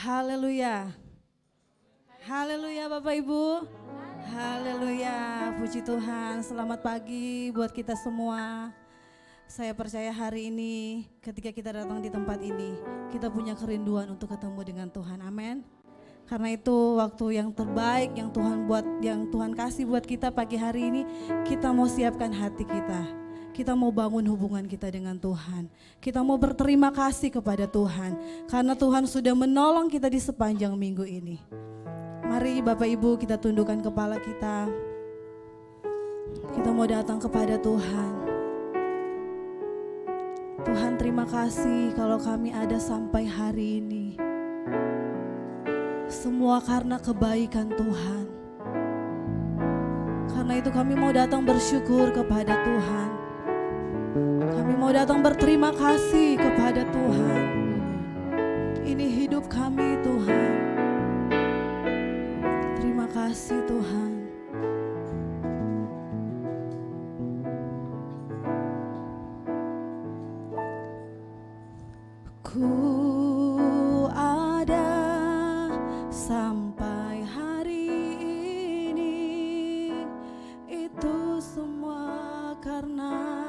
Haleluya. Haleluya Bapak Ibu. Haleluya. Puji Tuhan. Selamat pagi buat kita semua. Saya percaya hari ini ketika kita datang di tempat ini, kita punya kerinduan untuk ketemu dengan Tuhan. Amin. Karena itu waktu yang terbaik yang Tuhan kasih buat kita pagi hari ini, kita mau siapkan hati kita. Kita mau bangun hubungan kita dengan Tuhan. Kita mau berterima kasih kepada Tuhan karena Tuhan sudah menolong kita di sepanjang minggu ini. Mari Bapak Ibu kita tundukkan kepala kita. Kita mau datang kepada Tuhan. Tuhan terima kasih kalau kami ada sampai hari ini. Semua karena kebaikan Tuhan. Karena itu kami mau datang bersyukur kepada Tuhan. Kami mau datang berterima kasih kepada Tuhan. Ini hidup kami Tuhan. Terima kasih Tuhan. Ku ada sampai hari ini, itu semua karena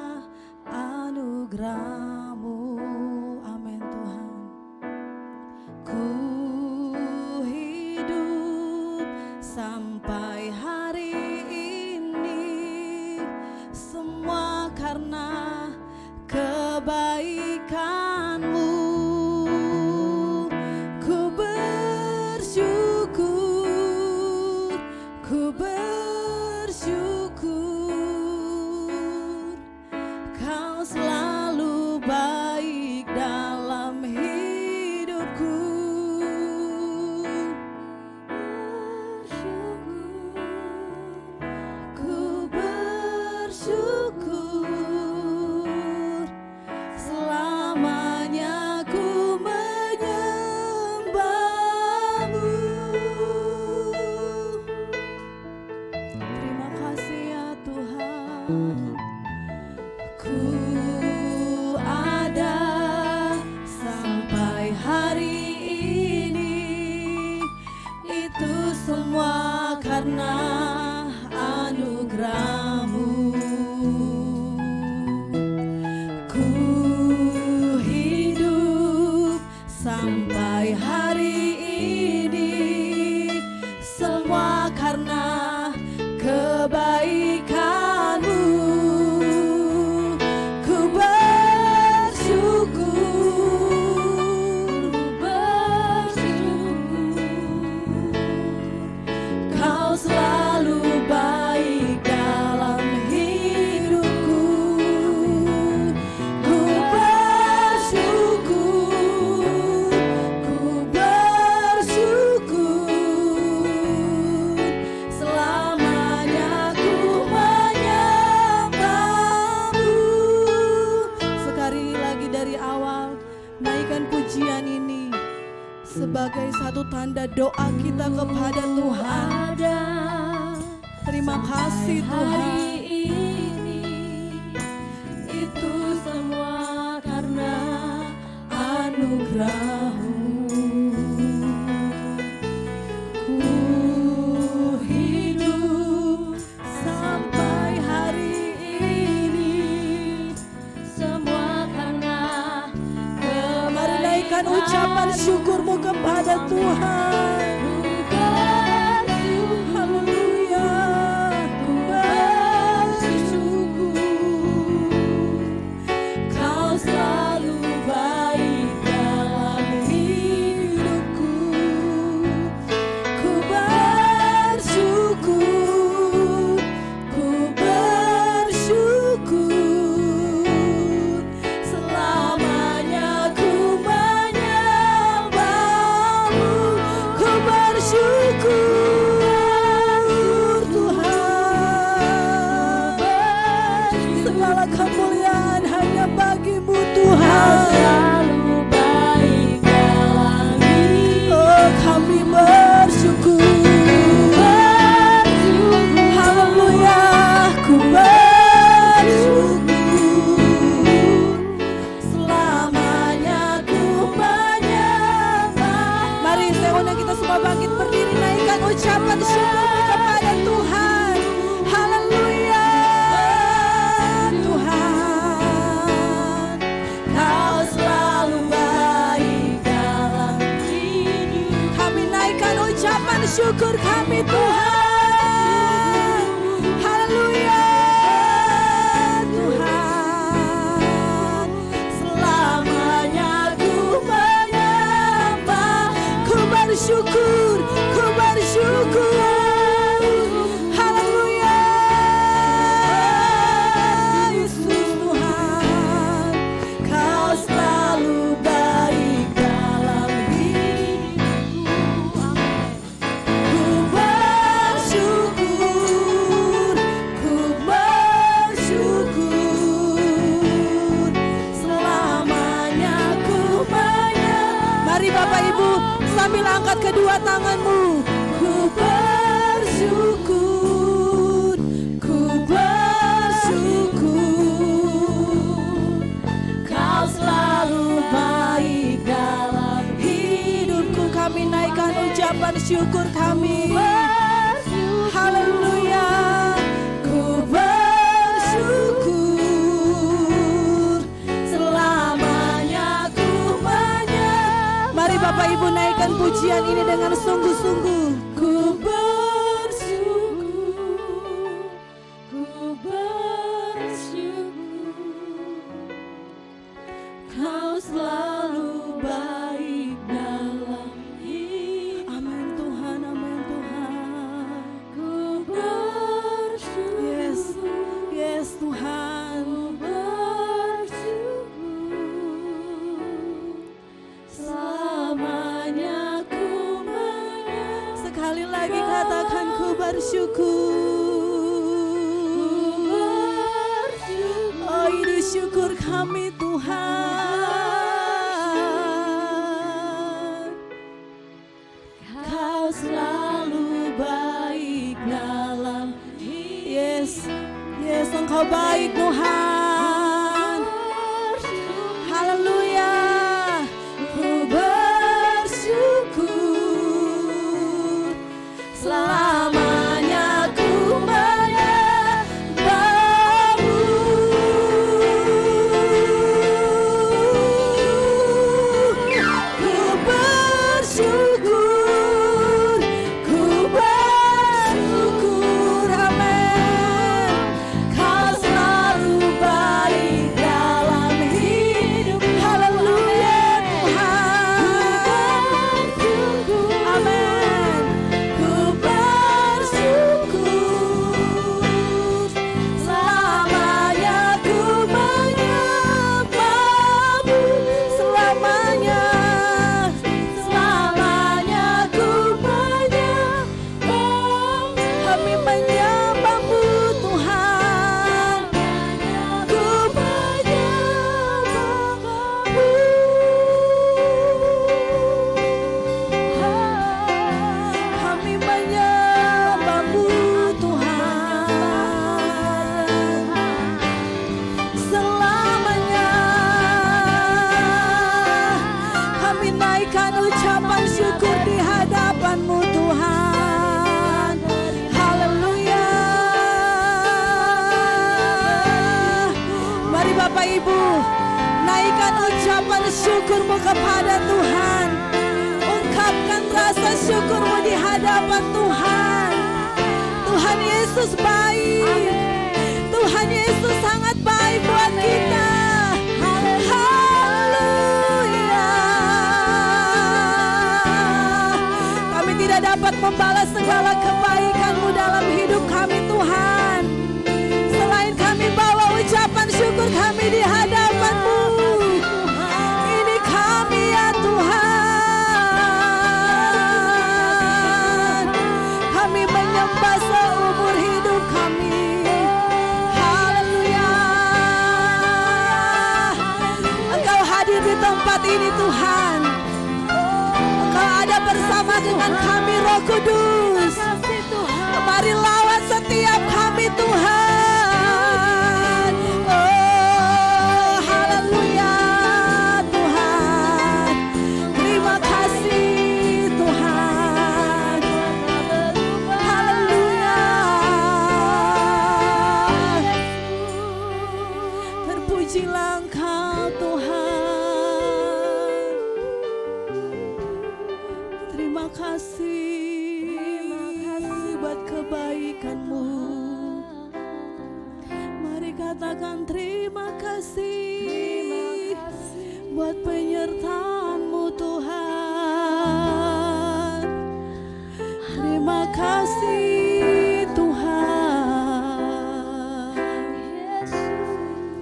anugerah-Mu. Amin Tuhan. Ku hidup sampai hari ini, semua karena kebaikan-Mu. Ku bersyukur, ku bersyukur. Kau selalu baik dalam hidupku. Ku bersyukur. Selamanya ku menyembah-Mu. Terima kasih ya Tuhan. Ku ada sampai hari ini, itu semua karena anugerah-Mu. Ku hidup sampai hari ini, semua karena kebaikan-Mu. Sebagai satu tanda doa kita kepada Tuhan. Terima kasih Tuhan. Itu semua karena anugerah-Mu. Ku hidup sampai hari ini, semua karena kebaikan. Mari naikkan ucapan syukur-Mu kepada Tuhan. Haleluya. Ku bersyukur. Kau selalu baik dalam hidupku. Ku bersyukur. Ku bersyukur. Selamanya ku menyembah-Mu. Ku bersyukur Tuhan. Segala kemuliaan hanya bagi-Mu Tuhan. Selalu baik dalam hidup. Oh kami bersyukur. Haleluya. Ku bersyukur. Selamanya ku menyembah. Mari angkat kedua tanganmu. Ku bersyukur, ku bersyukur, Kau selalu baik dalam hidupku. Kami naikkan ucapan syukur kami. Haleluya. Ku bersyukur, selamanya ku menyembah. Mari Bapak Ibu naikkan pujian ini dengan sungguh-sungguh. Ku bersyukur, ku bersyukur, Kau selalu baik dalam hidup. Amin Tuhan, amin Tuhan. Ku bersyukur, yes, yes Tuhan. Ku bersyukur, selamanya ku menyembah. Sekali lagi katakan ku bersyukur. Oh ini syukur kami Tuhan. Kau selalu baik dalam hidup. Yes, yes Engkau baik Tuhan. Haleluya. Ku bersyukur, selamanya ku menyembahmu. Ku bersyukur, ku bersyukur, amin. Kau selalu baik dalam hidup. Haleluya Tuhan. Amin. Ku bersyukur, selamanya ku menyembahmu. Selamanya, selamanya ku menyembahmu. Kami menyembahmu Tuhan. Ku menyembahmu. Kami menyembahmu Tuhan. Selamanya kami naikkan ucapan syukur di hadapan-Mu Tuhan. Haleluya. Mari Bapak Ibu naikkan ucapan syukur-Mu kepada Tuhan. Ungkapkan rasa syukur-Mu di hadapan Tuhan. Tuhan Yesus baik. Tuhan Yesus sangat baik buat kita. Haleluya. Kami tidak dapat membalas segala kebaikan-Mu dalam hidup kami Tuhan. Selain kami bawa ucapan syukur kami di hadapan-Mu. Ini kami ya Tuhan. Kami menyembah seumur hidup kami. Haleluya. Engkau hadir di tempat ini Tuhan. Engkau ada bersama dengan kami Roh Kudus. Mari lawan setiap kami Tuhan. Oh haleluya Tuhan. Terima kasih Tuhan. Haleluya. Terpujilah Engkau Tuhan. Terima kasih buat kebaikan-Mu. Mari katakan terima kasih buat penyertaan-Mu Tuhan. Terima kasih Tuhan.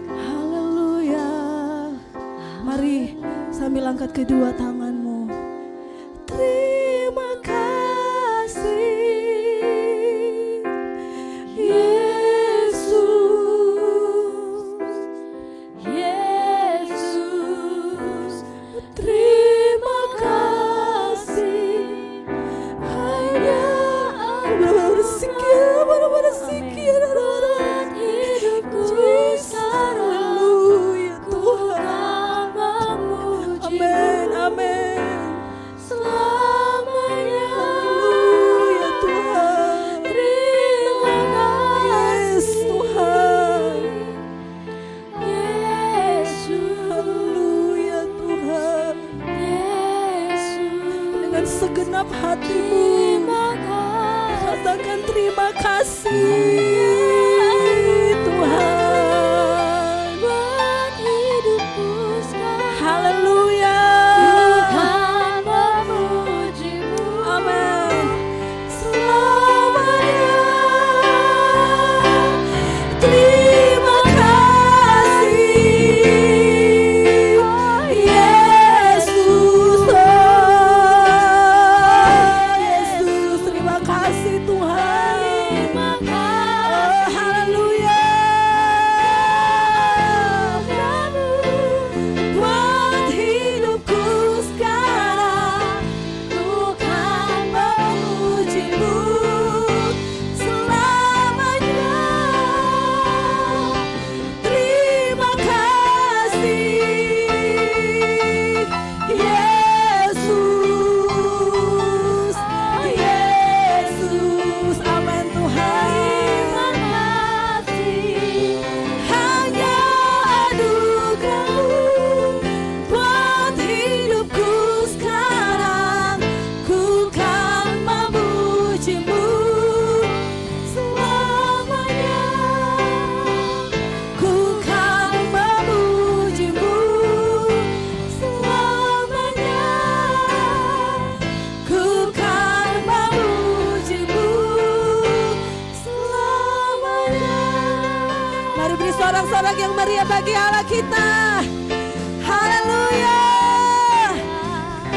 Haleluya. Mari sambil angkat kedua tanganmu. Terima kasih Yesus, Yesus. Terima kasih segenap hatimu. Katakan terima kasih Tuhan. Buat hidupku sekarang, Haleluya. Tuhan memujimu. Amin. Selamanya. Terima kasih Yesus. Yesus, terima kasih Tuhan. Haleluya. Buat hidupku sekarang, Tuhan memujimu selamanya. Terima kasih Yesus. Yesus, amin Tuhan. Hanya anugerah-Mu buat hidupku sekarang, ku kan memujimu selamanya. Ku kan memujimu selamanya. Ku kan memujimu selamanya. Mari beri sorak-sorak yang meriah bagi Allah kita. Haleluya.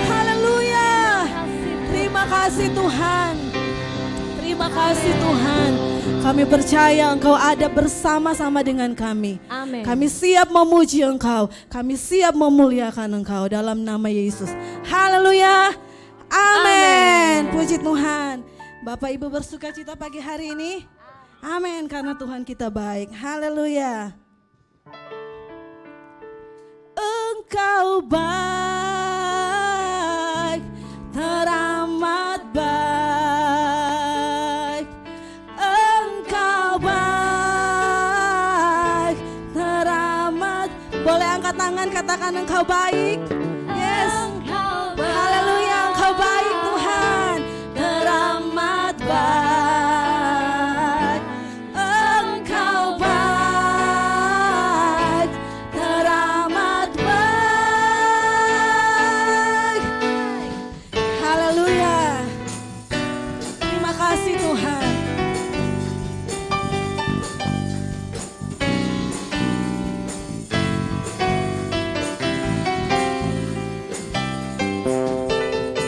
Haleluya. Terima kasih Tuhan. Terima kasih Tuhan. Kami percaya Engkau ada bersama-sama dengan kami. Amin. Kami siap memuji Engkau. Kami siap memuliakan Engkau dalam nama Yesus. Haleluya. Amin. Puji Tuhan. Bapak Ibu bersuka cita pagi hari ini? Amin, karena Tuhan kita baik. Haleluya. Engkau baik, teramat baik. Engkau baik, teramat. Boleh angkat tangan, katakan engkau baik. Yes. Haleluya, engkau baik Tuhan. Teramat baik. Engkau baik, teramat baik. Haleluya. Terima kasih Tuhan.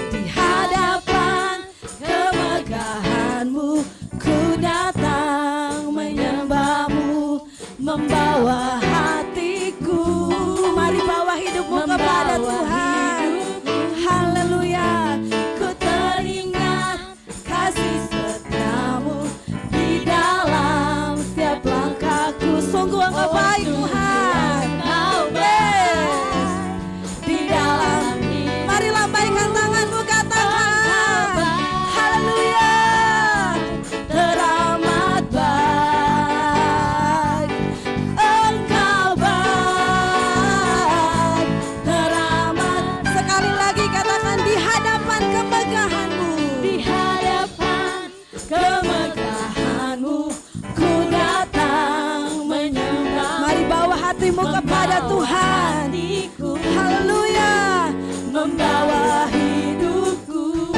Di hadapan kemegahan-Mu, ku datang menyembah-Mu, membawa hatiku. Mari bawa hidupmu kepada Tuhan. Haleluya. Ku teringat kasih setia-Mu di dalam setiap langkahku. Sungguh Engkau baik Tuhan. Yes. Di dalam, mari lambaikan tanganmu, katakan haleluya. Teramat baik. Engkau baik, teramat. Sekali lagi katakan di hadapan kemegahan-Mu. Di hadapan kemegahan-Mu, ku datang menyembah. Mari bawa hatimu kepada Tuhan. Haleluya. Membawa hidupku,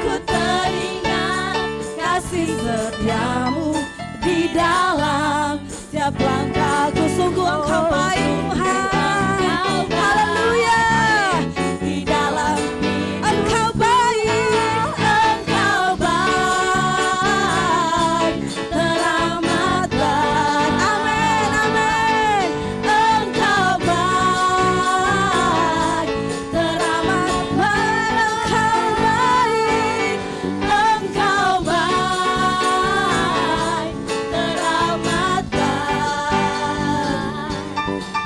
ku teringat kasih setia-Mu di dalam setiap langkahku. Sungguh Engkau baik Tuhan. Haleluya. Di dalam Engkau baik, Engkau baik, teramat baik. Amin, amin. Engkau baik, teramat baik. Engkau baik, teramat baik.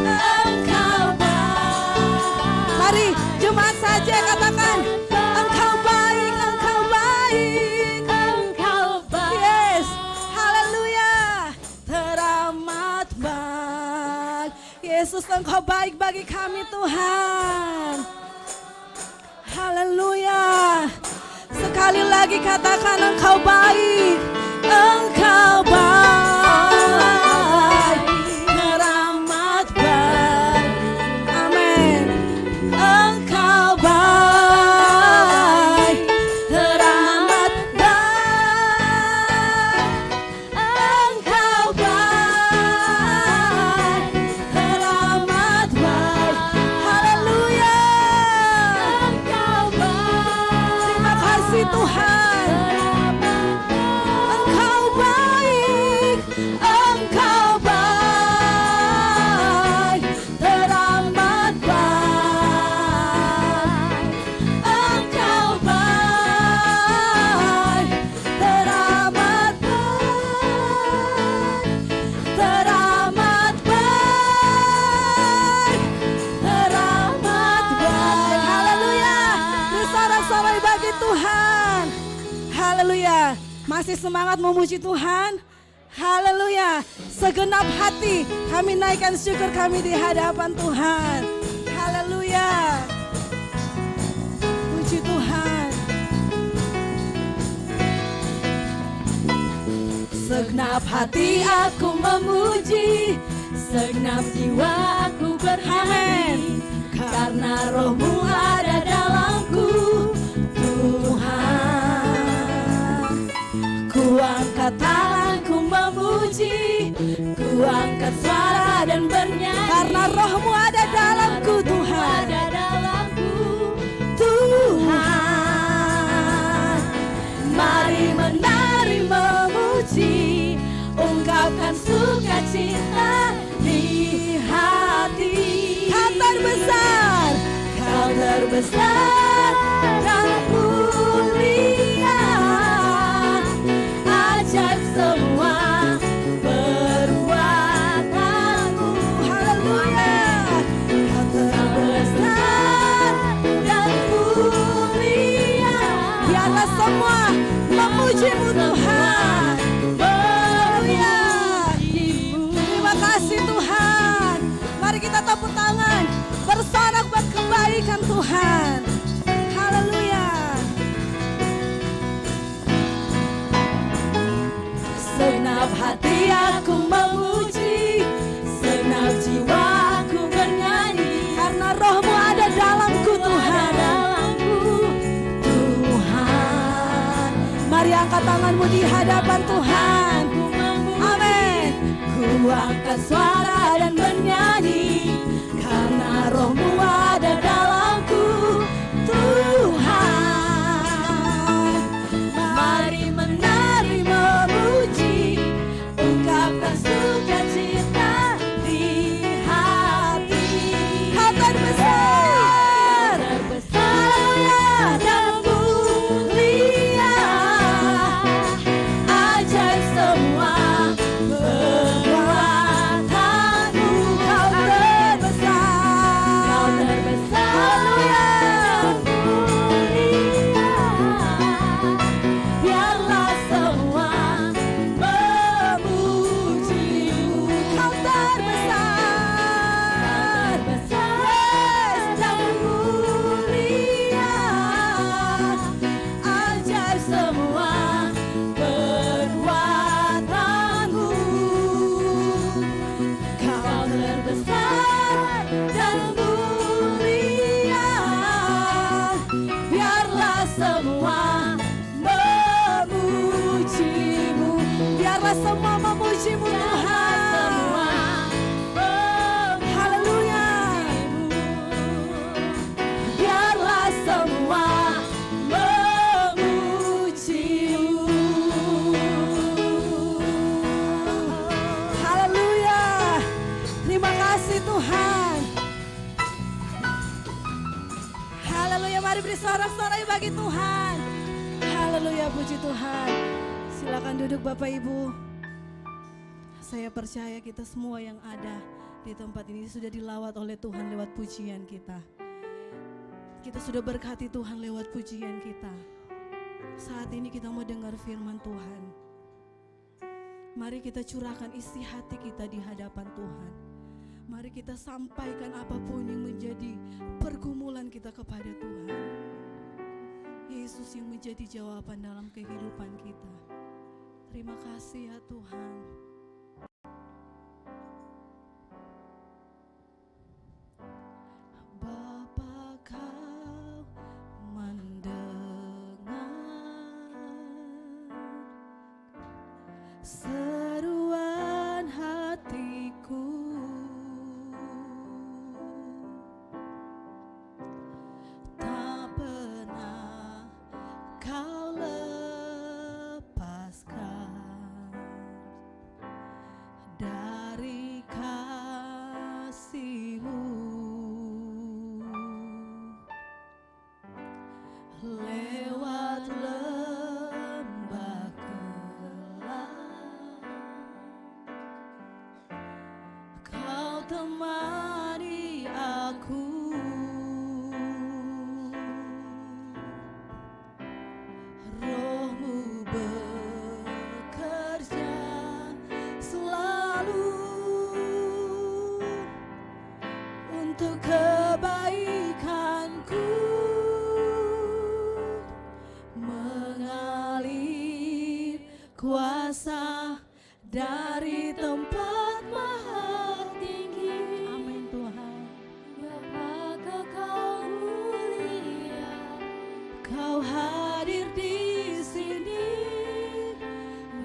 Engkau baik. Mari jemaat saja katakan Engkau baik, Engkau baik, Engkau baik. Yes, haleluya. Teramat baik. Yesus Engkau baik bagi kami Tuhan. Haleluya. Sekali lagi katakan engkau baik. Engkau baik. Teramat baik. Amin. Engkau baik. Teramat baik. Engkau baik. Teramat baik. Haleluya. Engkau baik. Terima kasih Tuhan. Engkau baik. Engkau baik. Teramat baik. Engkau baik. Teramat baik. Teramat baik. Teramat baik. Haleluya. Bersorak-sorai bagi Tuhan. Haleluya. Masih semangat memuji Tuhan. Haleluya. Segenap hati kami naikkan syukur kami di hadapan Tuhan. Haleluya. Puji Tuhan. Segenap hati aku memuji, Segenap jiwa aku bernyanyi, karena rohmu ada dalamku. Tuhan, ku angkat tanganku memuji, ku angkat suara dan bernyanyi, karena rohmu ada dalamku Tuhan. ada dalamku. Tuhan, mari menari memuji, ungkapkan sukacita di hati. Kau terbesar, kau terbesar dan mulia, ajaib semua perbuatanmu. Haleluya. Kau terbesar dan mulia, biarlah semua memujimu Tuhan. Haleluya. Terima kasih Tuhan. Mari kita tepuk tangan, bersorak buat kebaikan Tuhan. Haleluya. Segenap hati aku memuji, segenap jiwaku bernyanyi, karena rohmu ada dalamku Tuhan. Tuhan, mari angkat tanganmu di hadapan Tuhan. Amin. Ku angkat suara dan bernyanyi, karena rohmu ada dalamku. Tuhan, mari menari memuji, ungkapkan sukacita di hati. Kau terbesar, haleluya, dan mulia, ajaib semua perbuatanmu. Kau terbesar, haleluya, mulia, biarlah semua memujimu. Kau terbesar, yes, dan mulia, ajaib semua perbuatanmu. Kau terbesar dan mulia, biarlah semua memujimu. Biarlah semua memujimu Tuhan. Haleluya. Biarlah semua memujimu. Haleluya. Terima kasih Tuhan. Haleluya. Mari beri sorak-sorai bagi Tuhan. Haleluya, puji Tuhan. Silakan duduk Bapak Ibu. Saya percaya kita semua yang ada di tempat ini sudah dilawat oleh Tuhan lewat pujian kita. Kita sudah berkati Tuhan lewat pujian kita. Saat ini kita mau dengar firman Tuhan. Mari kita curahkan isi hati kita di hadapan Tuhan. Mari kita sampaikan apapun yang menjadi pergumulan kita kepada Tuhan. Yesus yang menjadi jawaban dalam kehidupan kita. Terima kasih ya Tuhan. Bapa, Kau mendengar seruan hatiku. Tak pernah Kau lepaskan dari kasih-Mu. Lewat lembah gelap, Kau temani aku. Roh-Mu bekerja selalu untuk kebaikanku, mengalir kuasa dari tempat maha tinggi. Amin Tuhan. Bapa Kau mulia, Kau hadir di sini,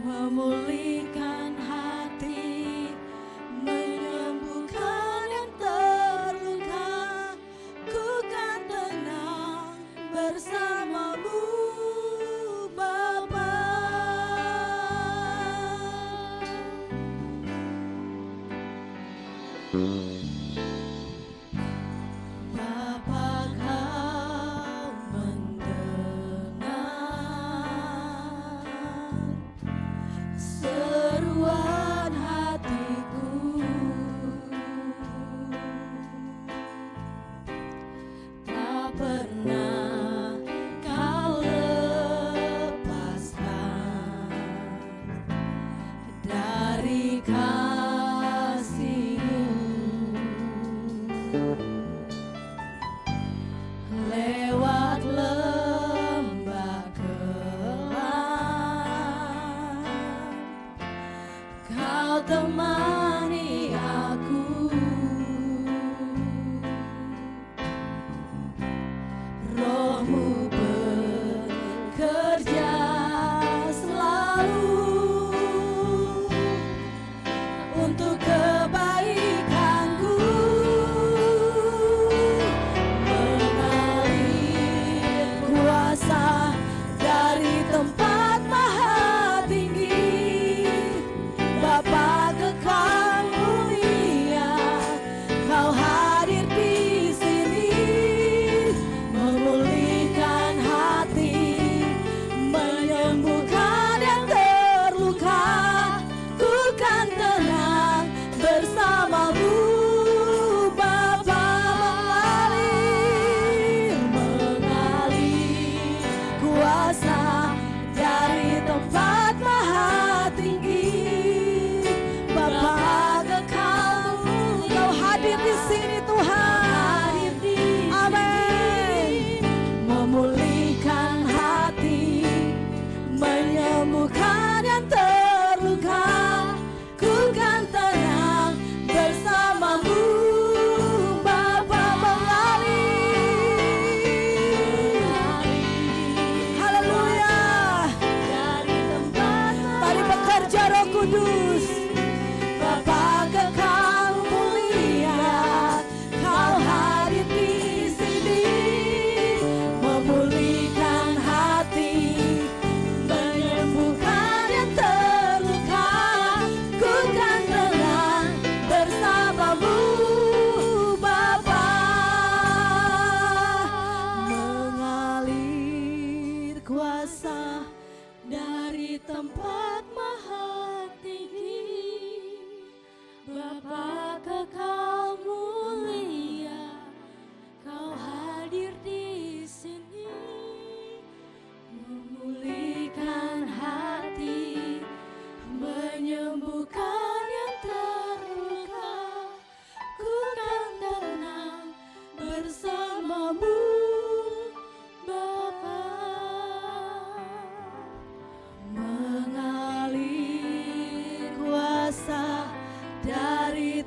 memulihkan hati, menyembuhkan yang terluka. Ku kan tenang bersama-Mu, Bapa. Bapa, Kau mendengar seruan hatiku. Tak pernah Kau lepaskan dari kasih-Mu.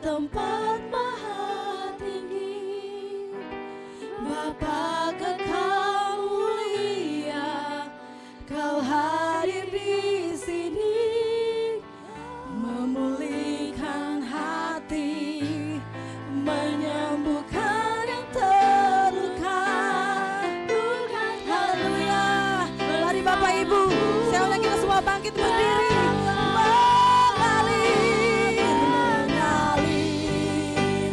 tempat maha tinggi, Bapa kekal mulia, Kau hadir di sini, memulihkan hati, menyembuhkan yang terluka. Haleluya. Mari Bapak Ibu, saya undang kita semua bangkit berdiri. Mengalir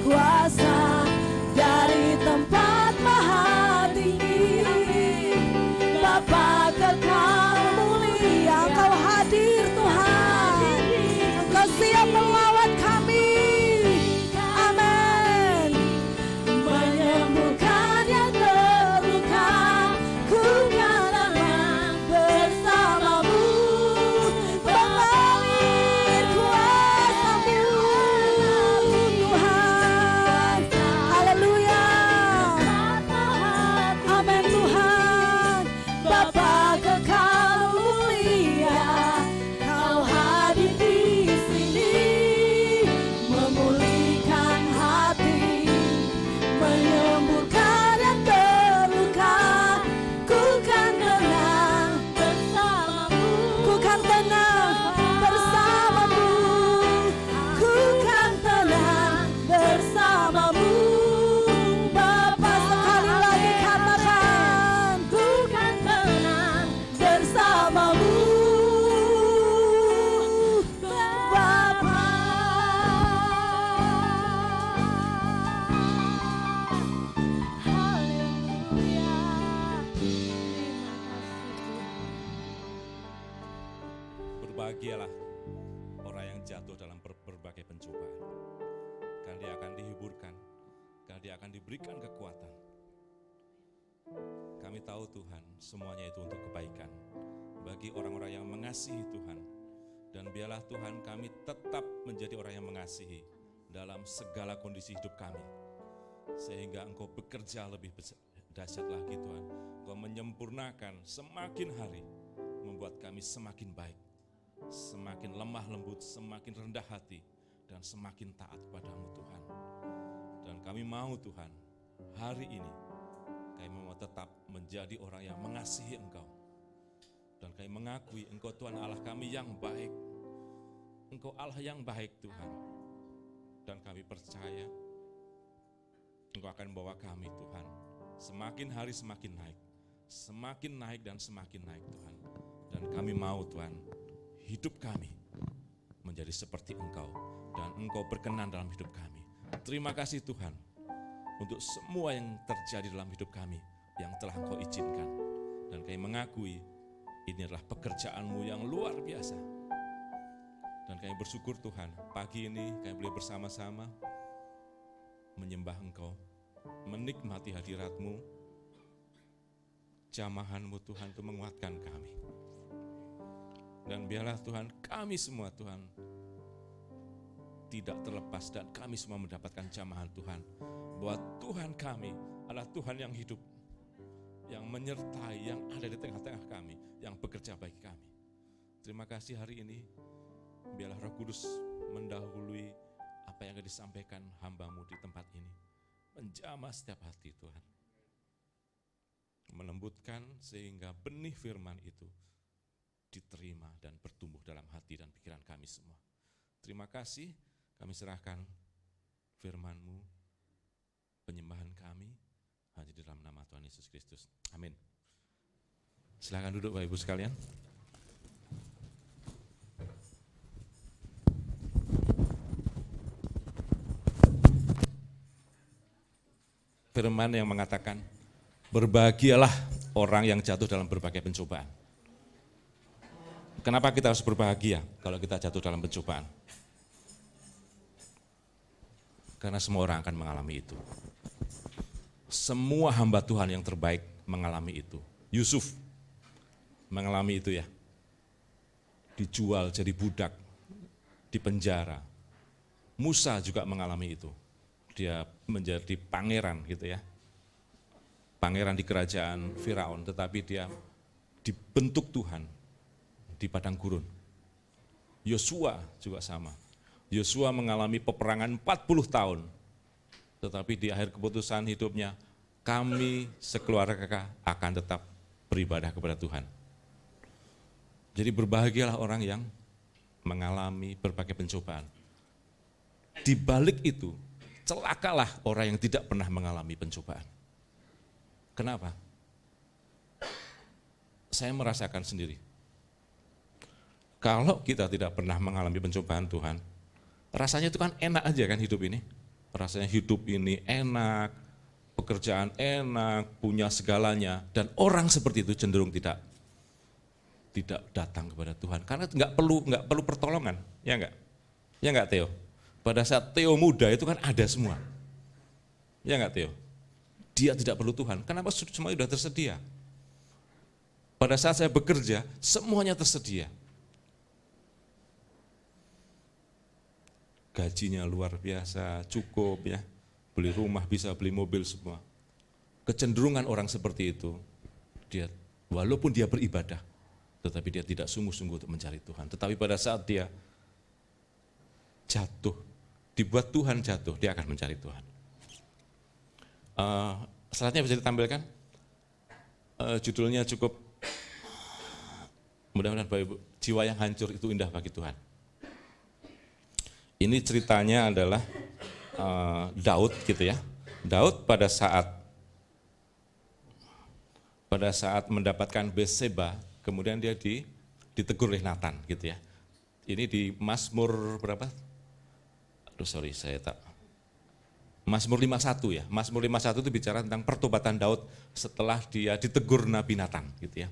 kuasa dari tempat maha tinggi, Bapa kekal mulia, Kau hadir Tuhan, Kau siap melawat kami. Amin. Menyembuhkan yang terluka, ku kan aman bersamamu. Mengalir kuasa-Mu Tuhan. Haleluya. Amin Tuhan. Bapa kekal mulia, Kau hadir di sini, memulihkan hati, menyembuhkan yang terluka. Ku kan tenang bersamamu, ku kan tenang bersamamu, ku kan tenang bersamamu. Bapa sekali lagi katakan, ku kan tenang bersamamu. Bapa. Haleluya. Terima kasih Tuhan. Berbahagialah orang yang jatuh dalam berbagai pencobaan, karena dia akan dihiburkan, karena dia akan diberikan kekuatan. Kami tahu Tuhan, semuanya itu untuk kebaikan bagi orang-orang yang mengasihi Tuhan. Dan biarlah Tuhan kami tetap menjadi orang yang mengasihi dalam segala kondisi hidup kami, sehingga Engkau bekerja lebih dahsyat lagi Tuhan. Engkau menyempurnakan semakin hari, membuat kami semakin baik, semakin lemah lembut, semakin rendah hati, dan semakin taat kepadamu Tuhan. Dan kami mau Tuhan, hari ini kami mau tetap menjadi orang yang mengasihi Engkau. Dan kami mengakui Engkau Tuhan Allah kami yang baik. Engkau Allah yang baik Tuhan. Dan kami percaya Engkau akan membawa kami Tuhan semakin hari semakin naik. Semakin naik dan semakin naik Tuhan. Dan kami mau Tuhan, hidup kami menjadi seperti Engkau. Dan Engkau berkenan dalam hidup kami. Terima kasih Tuhan untuk semua yang terjadi dalam hidup kami yang telah Engkau izinkan. Dan kami mengakui ini adalah pekerjaan-Mu yang luar biasa. Dan kami bersyukur Tuhan, pagi ini kami boleh bersama-sama menyembah Engkau, menikmati hadirat-Mu, jamahan-Mu Tuhan untuk menguatkan kami. Dan biarlah Tuhan kami semua Tuhan tidak terlepas dan kami semua mendapatkan jamahan Tuhan, bahwa Tuhan kami adalah Tuhan yang hidup, yang menyertai, yang ada di tengah-tengah kami, yang bekerja bagi kami. Terima kasih hari ini, biarlah Roh Kudus mendahului apa yang akan disampaikan hamba-Mu di tempat ini. Menjamah setiap hati Tuhan. Melembutkan sehingga benih firman itu diterima dan bertumbuh dalam hati dan pikiran kami semua. Terima kasih, kami serahkan firman-Mu, penyembahan kami hanya di dalam nama Tuhan Yesus Kristus. Amin. Silakan duduk Bapak Ibu sekalian. Firman yang mengatakan, berbahagialah orang yang jatuh dalam berbagai pencobaan. Kenapa kita harus berbahagia kalau kita jatuh dalam pencobaan? Karena semua orang akan mengalami itu. Semua hamba Tuhan yang terbaik mengalami itu. Yusuf mengalami itu ya. Dijual jadi budak, di penjara. Musa juga mengalami itu. Dia menjadi pangeran gitu ya. Pangeran di kerajaan Firaun, tetapi dia dibentuk Tuhan di padang gurun. Yosua juga sama. Yosua mengalami peperangan 40 tahun. Tetapi di akhir keputusan hidupnya, kami sekeluarga akan tetap beribadah kepada Tuhan. Jadi berbahagialah orang yang mengalami berbagai pencobaan. Di balik itu, celakalah orang yang tidak pernah mengalami pencobaan. Kenapa? Saya merasakan sendiri. Kalau kita tidak pernah mengalami pencobaan Tuhan, rasanya itu kan enak aja kan hidup ini. Rasanya hidup ini enak, pekerjaan enak, punya segalanya. Dan orang seperti itu cenderung tidak datang kepada Tuhan. Karena nggak perlu pertolongan, ya enggak? Ya enggak Theo? Pada saat Theo muda itu kan ada semua. Ya enggak Theo? Dia tidak perlu Tuhan, kenapa semua sudah tersedia? Pada saat saya bekerja, semuanya tersedia. Gajinya luar biasa, cukup ya. Beli rumah, bisa beli mobil semua. Kecenderungan orang seperti itu, dia walaupun dia beribadah, tetapi dia tidak sungguh-sungguh untuk mencari Tuhan. Tetapi pada saat dia jatuh, dibuat Tuhan jatuh, dia akan mencari Tuhan. Slide-nya bisa ditampilkan? Judulnya cukup, mudah-mudahan Bapak Ibu, jiwa yang hancur itu indah bagi Tuhan. Ini ceritanya adalah Daud gitu ya. Daud pada saat mendapatkan Batseba, kemudian dia ditegur oleh Nathan gitu ya. Ini di Mazmur berapa? Mazmur 51 ya. Mazmur 51 itu bicara tentang pertobatan Daud setelah dia ditegur Nabi Nathan gitu ya.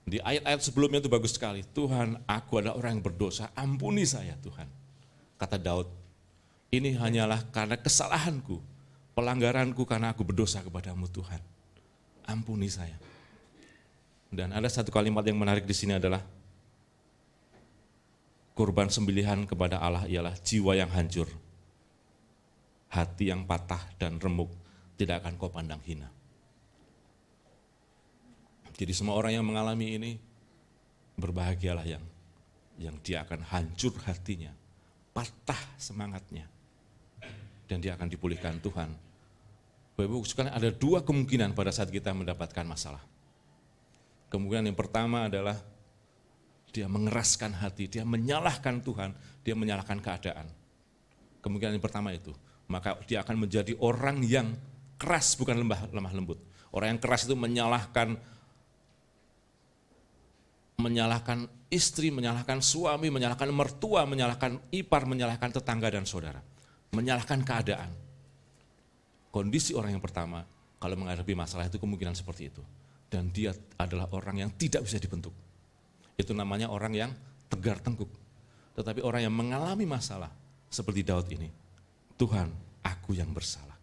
Di ayat-ayat sebelumnya itu bagus sekali. Tuhan, aku adalah orang yang berdosa, ampuni saya Tuhan. Kata Daud, ini hanyalah karena kesalahanku, pelanggaranku karena aku berdosa kepadamu Tuhan. Ampuni saya. Dan ada satu kalimat yang menarik di sini adalah, kurban sembelihan kepada Allah ialah jiwa yang hancur, hati yang patah dan remuk, tidak akan kau pandang hina. Jadi semua orang yang mengalami ini, berbahagialah yang dia akan hancur hatinya, patah semangatnya, dan dia akan dipulihkan Tuhan. Bapak Ibu sekalian, ada dua kemungkinan pada saat kita mendapatkan masalah. Kemungkinan yang pertama adalah dia mengeraskan hati, dia menyalahkan Tuhan, dia menyalahkan keadaan. Kemungkinan yang pertama itu, maka dia akan menjadi orang yang keras, bukan lemah lembut. Orang yang keras itu menyalahkan istri, menyalahkan suami, menyalahkan mertua, menyalahkan ipar, menyalahkan tetangga dan saudara. Menyalahkan keadaan. Kondisi orang yang pertama, kalau menghadapi masalah itu kemungkinan seperti itu. Dan dia adalah orang yang tidak bisa dibentuk. Itu namanya orang yang tegar tengkuk. Tetapi orang yang mengalami masalah seperti Daud ini, Tuhan, aku yang bersalah.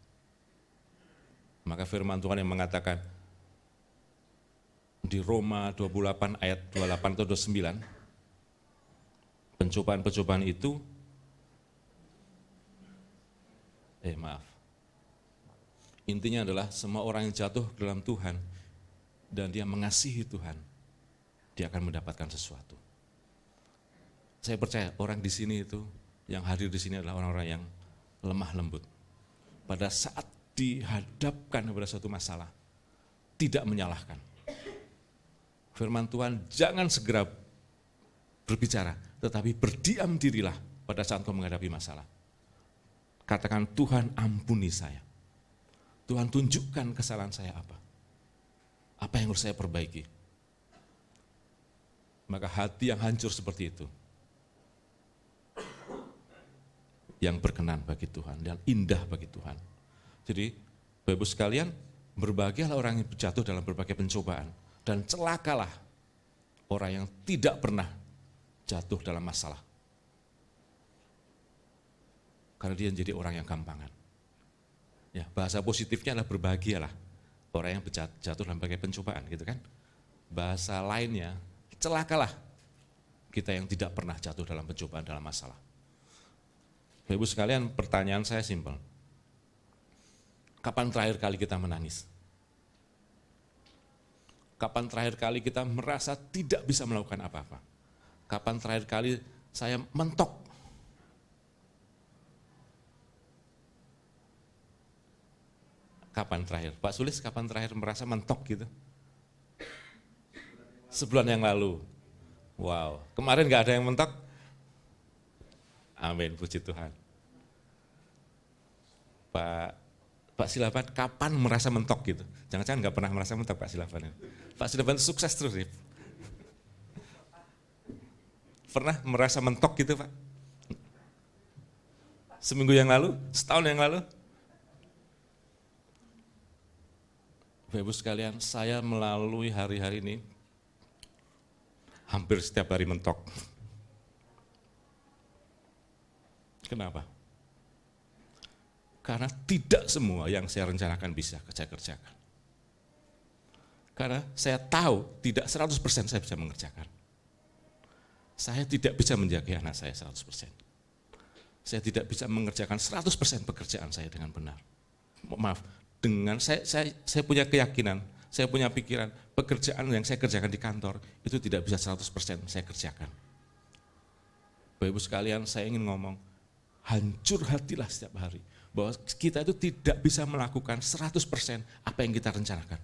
Maka firman Tuhan yang mengatakan di Roma 28 ayat 28 atau 29, pencobaan-pencobaan itu, intinya adalah semua orang yang jatuh dalam Tuhan dan dia mengasihi Tuhan, dia akan mendapatkan sesuatu. Saya percaya orang di sini itu, yang hadir di sini adalah orang-orang yang lemah lembut. Pada saat dihadapkan kepada suatu masalah, tidak menyalahkan. Firman Tuhan, jangan segera berbicara, tetapi berdiam dirilah pada saat kau menghadapi masalah. Katakan, Tuhan ampuni saya. Tuhan tunjukkan kesalahan saya apa. Apa yang harus saya perbaiki? Maka hati yang hancur seperti itu, yang berkenan bagi Tuhan dan indah bagi Tuhan. Jadi, Bapak Ibu sekalian, berbahagialah orang yang jatuh dalam berbagai pencobaan, dan celakalah orang yang tidak pernah jatuh dalam masalah. Karena dia menjadi orang yang gampangan. Ya, bahasa positifnya adalah berbahagialah orang yang jatuh dalam berbagai pencobaan, gitu kan? Bahasa lainnya, celakalah kita yang tidak pernah jatuh dalam pencobaan, dalam masalah. Bapak Ibu sekalian, pertanyaan saya simpel. Kapan terakhir kali kita menangis? Kapan terakhir kali kita merasa tidak bisa melakukan apa-apa? Kapan terakhir kali saya mentok? Kapan terakhir? Pak Sulis kapan terakhir merasa mentok gitu? Sebulan yang lalu. Wow, kemarin nggak ada yang mentok? Amin, puji Tuhan. Pak Silaban kapan merasa mentok gitu? Jangan-jangan nggak pernah merasa mentok Pak Silaban. Pak Silaban sukses terus ya. Pernah merasa mentok gitu Pak? Seminggu yang lalu? Setahun yang lalu? Bapak Ibu sekalian, saya melalui hari-hari ini hampir setiap hari mentok. Kenapa? Karena tidak semua yang saya rencanakan bisa saya kerjakan. Karena saya tahu tidak 100% saya bisa mengerjakan. Saya tidak bisa menjaga anak saya 100%. Saya tidak bisa mengerjakan 100% pekerjaan saya dengan benar. Maaf, dengan saya punya keyakinan, saya punya pikiran, pekerjaan yang saya kerjakan di kantor itu tidak bisa 100% saya kerjakan. Bapak Ibu sekalian, saya ingin ngomong, hancur hatilah setiap hari bahwa kita itu tidak bisa melakukan 100% apa yang kita rencanakan.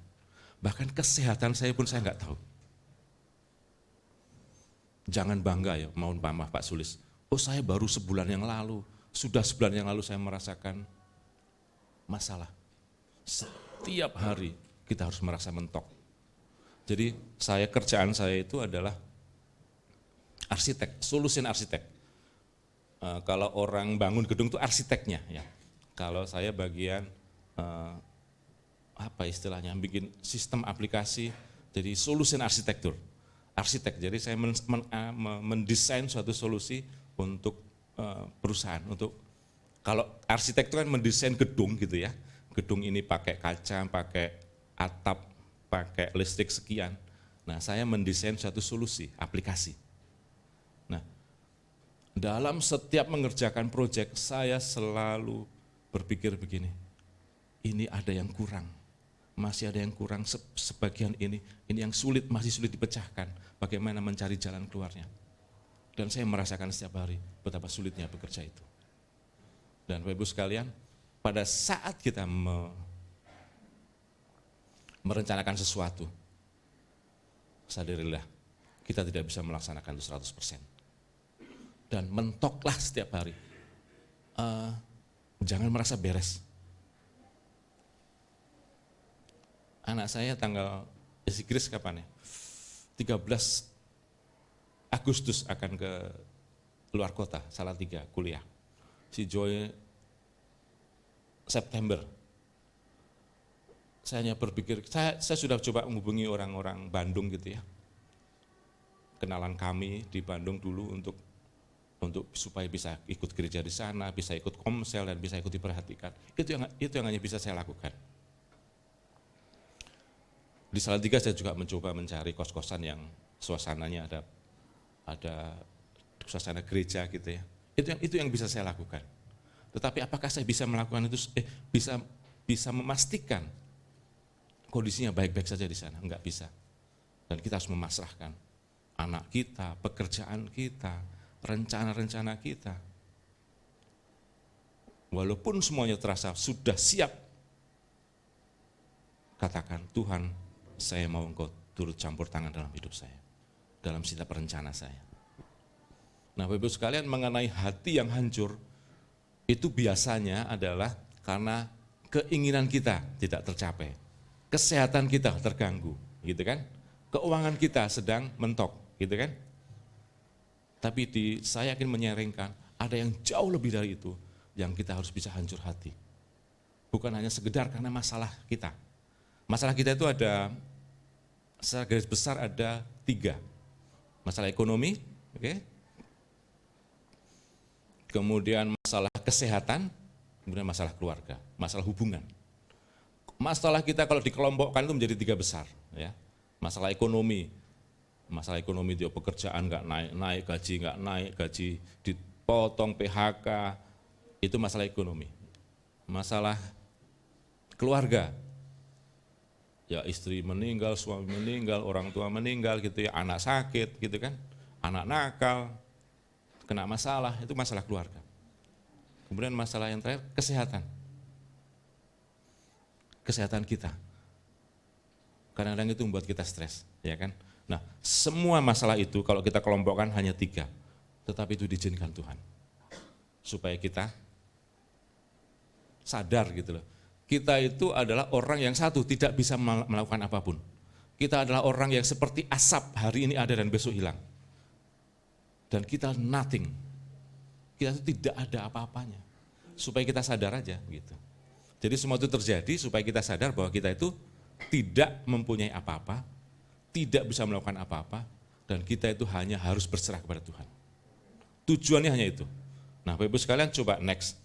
Bahkan kesehatan saya pun saya nggak tahu. Jangan bangga ya, mohon maaf Pak Sulis. Oh saya baru sebulan yang lalu, sudah sebulan yang lalu saya merasakan masalah. Setiap hari kita harus merasa mentok. Jadi kerjaan saya itu adalah arsitek, solution arsitek. Kalau orang bangun gedung itu arsiteknya ya. Kalau saya bagian apa istilahnya, bikin sistem aplikasi, jadi solution arsitektur. Arsitek, jadi saya mendesain suatu solusi untuk perusahaan. Untuk kalau arsitek itu kan mendesain gedung gitu ya. Gedung ini pakai kaca, pakai atap, pakai listrik sekian. Nah, saya mendesain suatu solusi, aplikasi. Nah, dalam setiap mengerjakan proyek, saya selalu berpikir begini, ini ada yang kurang, masih ada yang kurang, sebagian ini yang sulit, masih sulit dipecahkan, bagaimana mencari jalan keluarnya. Dan saya merasakan setiap hari betapa sulitnya bekerja itu. Dan Bapak Ibu sekalian, pada saat kita merencanakan sesuatu, sadarilah kita tidak bisa melaksanakan itu 100%. Dan mentoklah setiap hari. Jangan merasa beres. Anak saya tanggal, si Chris kapan ya? 13 Agustus akan ke luar kota, Salatiga, kuliah. Si Joy September. Saya hanya berpikir, saya sudah coba menghubungi orang-orang Bandung gitu ya. Kenalan kami di Bandung dulu untuk supaya bisa ikut gereja di sana, bisa ikut komsel dan bisa ikut diperhatikan. Itu yang hanya bisa saya lakukan. Di Salatiga saya juga mencoba mencari kos-kosan yang suasananya ada suasana gereja gitu ya. Itu yang bisa saya lakukan. Tetapi apakah saya bisa melakukan itu, bisa memastikan kondisinya baik-baik saja di sana? Enggak bisa. Dan kita harus memasrahkan anak kita, pekerjaan kita, rencana-rencana kita. Walaupun semuanya terasa sudah siap, katakan, Tuhan, saya mau Engkau turut campur tangan dalam hidup saya, dalam setiap rencana saya. Nah, Bapak Ibu sekalian, mengenai hati yang hancur, itu biasanya adalah karena keinginan kita tidak tercapai, kesehatan kita terganggu, gitu kan? Keuangan kita sedang mentok, gitu kan? Tapi saya yakin menyaringkan, ada yang jauh lebih dari itu, yang kita harus bisa hancur hati. Bukan hanya sekedar karena masalah kita. Masalah kita itu ada, secara garis besar ada 3. Masalah ekonomi, oke? Kemudian masalah kesehatan, kemudian masalah keluarga, masalah hubungan. Masalah kita kalau dikelompokkan itu menjadi 3 besar. Ya. Masalah ekonomi dia pekerjaan nggak naik, gaji dipotong, PHK, itu masalah ekonomi. Masalah keluarga, ya istri meninggal, suami meninggal, orang tua meninggal gitu ya, anak sakit gitu kan, anak nakal, kena masalah, itu masalah keluarga. Kemudian masalah yang terakhir, kesehatan. kesehatan kita. Kadang-kadang itu membuat kita stres, ya kan? Nah, semua masalah itu kalau kita kelompokkan hanya 3, tetapi itu diizinkan Tuhan. Supaya kita sadar gitu loh. Kita itu adalah orang yang satu, tidak bisa melakukan apapun. Kita adalah orang yang seperti asap, hari ini ada dan besok hilang. Dan kita nothing. Kita itu tidak ada apa-apanya. Supaya kita sadar aja gitu. Jadi semua itu terjadi supaya kita sadar bahwa kita itu tidak mempunyai apa-apa, tidak bisa melakukan apa-apa, dan kita itu hanya harus berserah kepada Tuhan. Tujuannya hanya itu. Nah, Bapak Ibu sekalian coba next.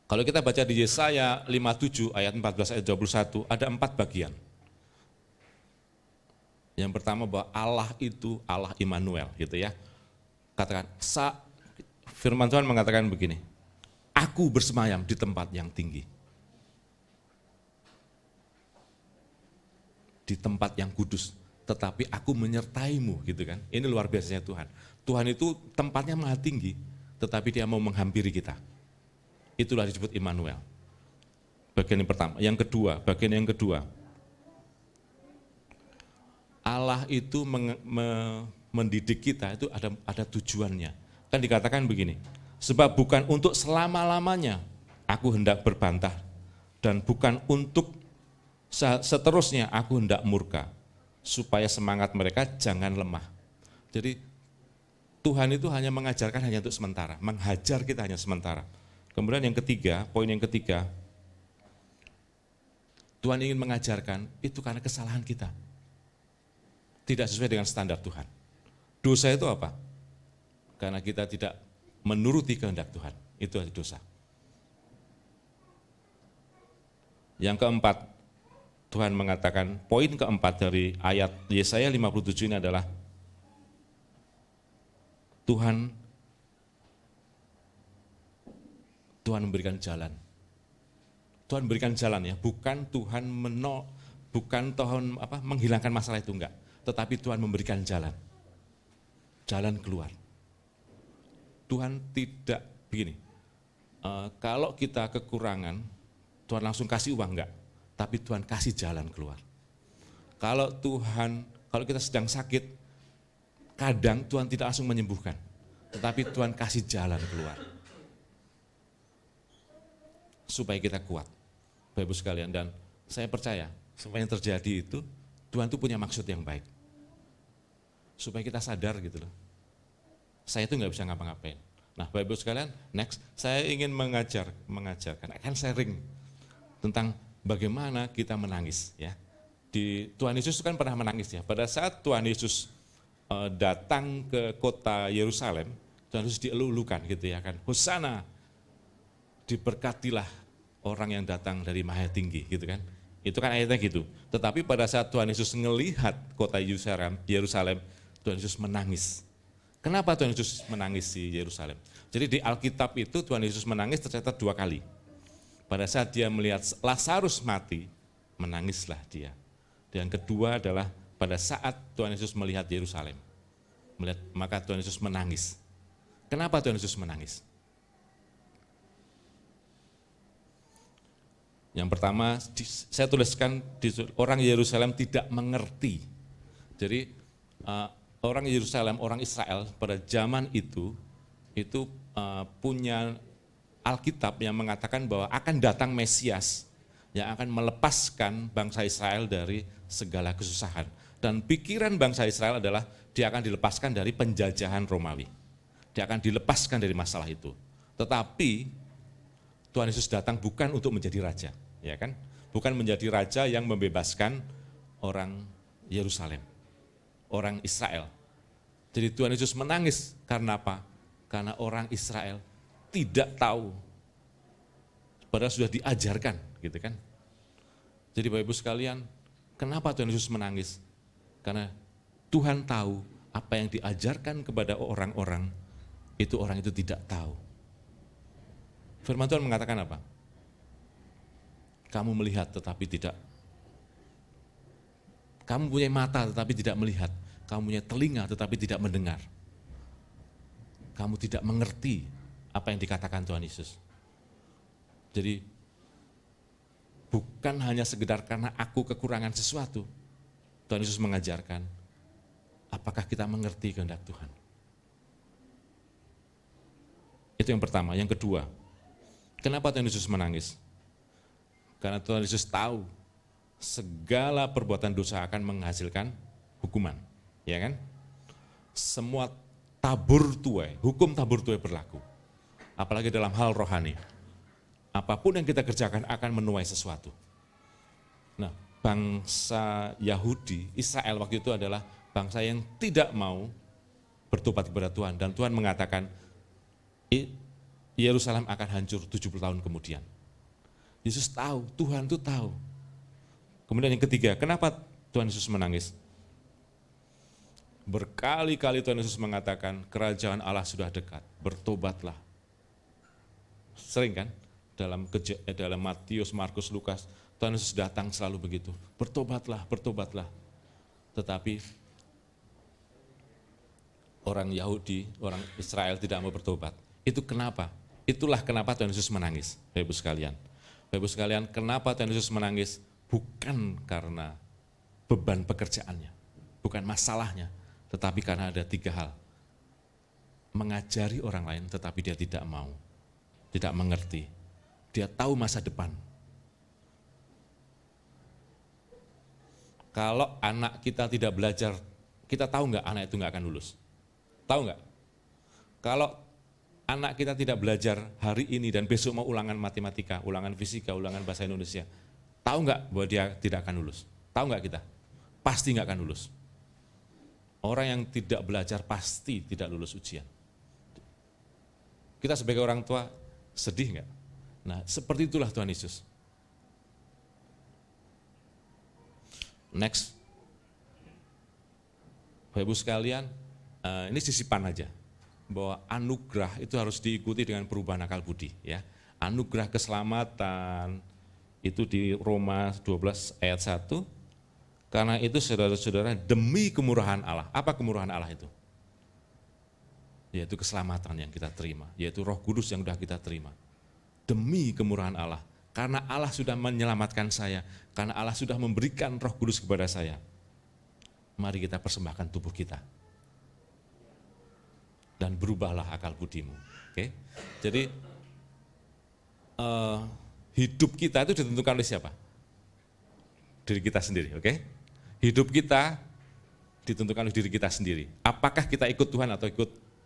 Kalau kita baca di Yesaya 57 ayat 14 ayat 21, ada 4 bagian. Yang pertama bahwa Allah itu Allah Immanuel gitu ya. Katakan, firman Tuhan mengatakan begini, aku bersemayam di tempat yang tinggi. Di tempat yang kudus, tetapi aku menyertaimu gitu kan. Ini luar biasanya Tuhan. Tuhan itu tempatnya maha tinggi, tetapi dia mau menghampiri kita. Itulah disebut Immanuel. Bagian yang pertama. Yang kedua, bagian yang kedua. Allah itu mendidik kita itu ada tujuannya. Kan dikatakan begini, sebab bukan untuk selama-lamanya aku hendak berbantah, dan bukan untuk seterusnya aku hendak murka, supaya semangat mereka jangan lemah. Jadi Tuhan itu hanya mengajarkan hanya untuk sementara, menghajar kita hanya sementara. Kemudian yang ketiga, poin yang ketiga, Tuhan ingin mengajarkan itu karena kesalahan kita. Tidak sesuai dengan standar Tuhan. Dosa itu apa? Karena kita tidak menuruti kehendak Tuhan, itu dosa. Yang keempat, Tuhan mengatakan, poin keempat dari ayat Yesaya 57 ini adalah Tuhan memberikan jalan. Tuhan memberikan jalan ya, bukan Tuhan menghilangkan masalah itu enggak, tetapi Tuhan memberikan jalan. Jalan keluar. Tuhan tidak begini. Kalau kita kekurangan, Tuhan langsung kasih uang enggak, tapi Tuhan kasih jalan keluar. Kalau kita sedang sakit, kadang Tuhan tidak langsung menyembuhkan, tetapi Tuhan kasih jalan keluar. Supaya kita kuat, Bapak Ibu sekalian, dan saya percaya, supaya yang terjadi itu, Tuhan itu punya maksud yang baik. Supaya kita sadar gitu loh, saya itu nggak bisa ngapa-ngapain. Nah Bapak Ibu sekalian, next, saya ingin mengajarkan, akan sharing tentang bagaimana kita menangis ya. Tuhan Yesus kan pernah menangis ya. Pada saat Tuhan Yesus datang ke kota Yerusalem, Tuhan Yesus dielulukan gitu ya kan. Hosana, diberkatilah orang yang datang dari Maha Tinggi gitu kan. Itu kan ayatnya gitu. Tetapi pada saat Tuhan Yesus melihat kota Yerusalem, Tuhan Yesus menangis. Kenapa Tuhan Yesus menangis di Yerusalem? Jadi di Alkitab itu Tuhan Yesus menangis tercatat 2 kali. Pada saat dia melihat Lazarus mati, menangislah dia. Dan kedua adalah pada saat Tuhan Yesus melihat Yerusalem. Maka Tuhan Yesus menangis. Kenapa Tuhan Yesus menangis? Yang pertama, saya tuliskan, orang Yerusalem tidak mengerti. Jadi orang Yerusalem, orang Israel pada zaman itu punya Alkitab yang mengatakan bahwa akan datang Mesias yang akan melepaskan bangsa Israel dari segala kesusahan. Dan pikiran bangsa Israel adalah dia akan dilepaskan dari penjajahan Romawi. Dia akan dilepaskan dari masalah itu. Tetapi Tuhan Yesus datang bukan untuk menjadi raja, ya kan? Bukan menjadi raja yang membebaskan orang Yerusalem, orang Israel. Jadi Tuhan Yesus menangis karena apa? Karena orang Israel tidak tahu, padahal sudah diajarkan, gitu kan? Jadi Bapak Ibu sekalian, kenapa Tuhan Yesus menangis? Karena Tuhan tahu apa yang diajarkan kepada orang-orang itu, orang itu tidak tahu. Firman Tuhan mengatakan apa? Kamu melihat tetapi tidak. Kamu punya mata tetapi tidak melihat. Kamu punya telinga tetapi tidak mendengar. Kamu tidak mengerti apa yang dikatakan Tuhan Yesus. Jadi bukan hanya sekedar karena aku kekurangan sesuatu. Tuhan Yesus mengajarkan, apakah kita mengerti kehendak Tuhan? Itu yang pertama. Yang kedua, kenapa Tuhan Yesus menangis? Karena Tuhan Yesus tahu segala perbuatan dosa akan menghasilkan hukuman, ya kan? Semua tabur tuai, hukum tabur tuai berlaku. Apalagi dalam hal rohani. Apapun yang kita kerjakan akan menuai sesuatu. Nah, bangsa Yahudi, Israel waktu itu adalah bangsa yang tidak mau bertobat kepada Tuhan. Dan Tuhan mengatakan, Yerusalem akan hancur 70 tahun kemudian. Yesus tahu, Tuhan itu tahu. Kemudian yang ketiga, kenapa Tuhan Yesus menangis? Berkali-kali Tuhan Yesus mengatakan, kerajaan Allah sudah dekat, bertobatlah. Sering kan? Dalam Matius, Markus, Lukas, Tuhan Yesus datang selalu begitu. Bertobatlah, bertobatlah. Tetapi orang Yahudi, orang Israel tidak mau bertobat. Itu kenapa? Itulah kenapa Tuhan Yesus menangis, Bapak Ibu sekalian. Bapak Ibu sekalian, kenapa Tuhan Yesus menangis? Bukan karena beban pekerjaannya, bukan masalahnya, tetapi karena ada 3 hal. Mengajari orang lain tetapi dia tidak mau, tidak mengerti. Dia tahu masa depan. Kalau anak kita tidak belajar, kita tahu nggak anak itu nggak akan lulus? Tahu nggak? Kalau anak kita tidak belajar hari ini dan besok mau ulangan matematika, ulangan fisika, ulangan bahasa Indonesia, tahu nggak bahwa dia tidak akan lulus? Tahu nggak kita? Pasti nggak akan lulus. Orang yang tidak belajar pasti tidak lulus ujian. Kita sebagai orang tua sedih nggak? Nah, seperti itulah Tuhan Yesus. Next. Bapak Ibu sekalian, ini sisipan aja. Bahwa anugerah itu harus diikuti dengan perubahan akal budi. Ya. Anugerah keselamatan, itu di Roma 12 ayat 1. Karena itu saudara-saudara, demi kemurahan Allah. Apa kemurahan Allah itu? Yaitu keselamatan yang kita terima. Yaitu Roh Kudus yang sudah kita terima. Demi kemurahan Allah, karena Allah sudah menyelamatkan saya, karena Allah sudah memberikan Roh Kudus kepada saya, mari kita persembahkan tubuh kita. Dan berubahlah akal budimu. Oke? Jadi, hidup kita itu ditentukan oleh siapa? Diri kita sendiri, oke? Hidup kita ditentukan oleh diri kita sendiri. Apakah kita ikut Tuhan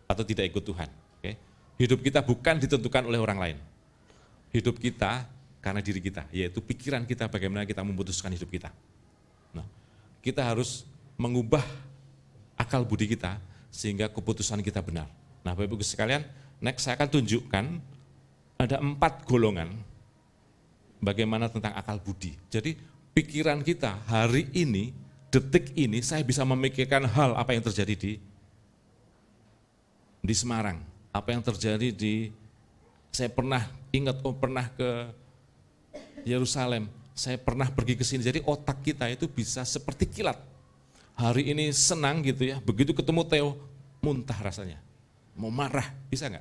atau tidak ikut Tuhan? Oke? Hidup kita bukan ditentukan oleh orang lain. Hidup kita karena diri kita, yaitu pikiran kita bagaimana kita memutuskan hidup kita. Nah, kita harus mengubah akal budi kita sehingga keputusan kita benar. Nah, Bapak Ibu sekalian, next saya akan tunjukkan ada 4 golongan bagaimana tentang akal budi. Jadi pikiran kita hari ini, detik ini saya bisa memikirkan hal apa yang terjadi di Semarang, apa yang terjadi saya pernah ingat, pernah ke Yerusalem, saya pernah pergi ke sini. Jadi otak kita itu bisa seperti kilat. Hari ini senang gitu ya, begitu ketemu Theo, muntah rasanya. Mau marah, bisa nggak?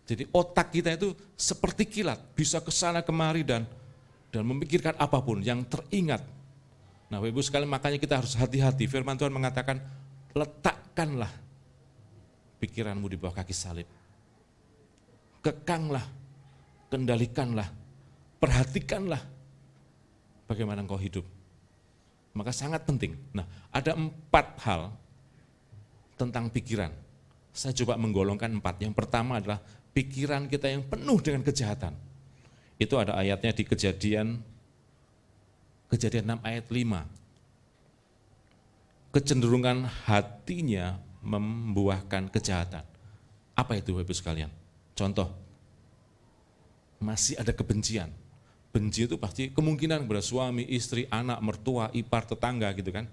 Jadi otak kita itu seperti kilat, bisa ke sana kemari dan memikirkan apapun yang teringat. Nah, Bapak Ibu sekalian, makanya kita harus hati-hati. Firman Tuhan mengatakan, letakkanlah pikiranmu di bawah kaki salib. Kekanglah, kendalikanlah, perhatikanlah bagaimana engkau hidup. Maka sangat penting. Nah, ada 4 hal tentang pikiran. Saya coba menggolongkan 4. Yang pertama adalah pikiran kita yang penuh dengan kejahatan. Itu ada ayatnya di Kejadian 6 ayat 5. Kecenderungan hatinya membuahkan kejahatan. Apa itu Bapak Ibu sekalian? Contoh, masih ada kebencian. Benci itu pasti kemungkinan kepada suami, istri, anak, mertua, ipar, tetangga gitu kan.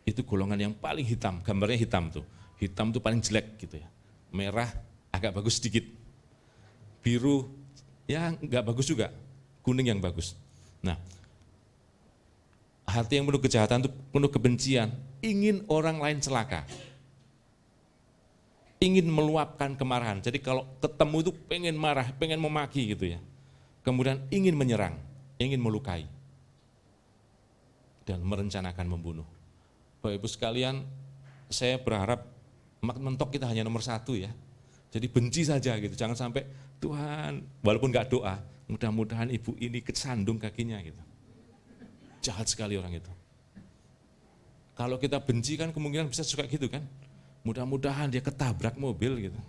Itu golongan yang paling hitam, gambarnya hitam tuh. Hitam tuh paling jelek gitu ya. Merah agak bagus sedikit. Biru ya enggak bagus juga. Kuning yang bagus. Nah, hati yang penuh kejahatan itu penuh kebencian, ingin orang lain celaka. ingin meluapkan kemarahan. Jadi kalau ketemu itu pengen marah, pengen memaki gitu ya. Kemudian ingin menyerang, ingin melukai. Dan merencanakan membunuh. Bapak Ibu sekalian, saya berharap mentok kita hanya nomor 1 ya. Jadi benci saja gitu, jangan sampai Tuhan, walaupun gak doa, mudah-mudahan ibu ini kesandung kakinya gitu. Jahat sekali orang itu. Kalau kita benci kan kemungkinan bisa suka gitu kan. Mudah-mudahan dia ketabrak mobil gitu.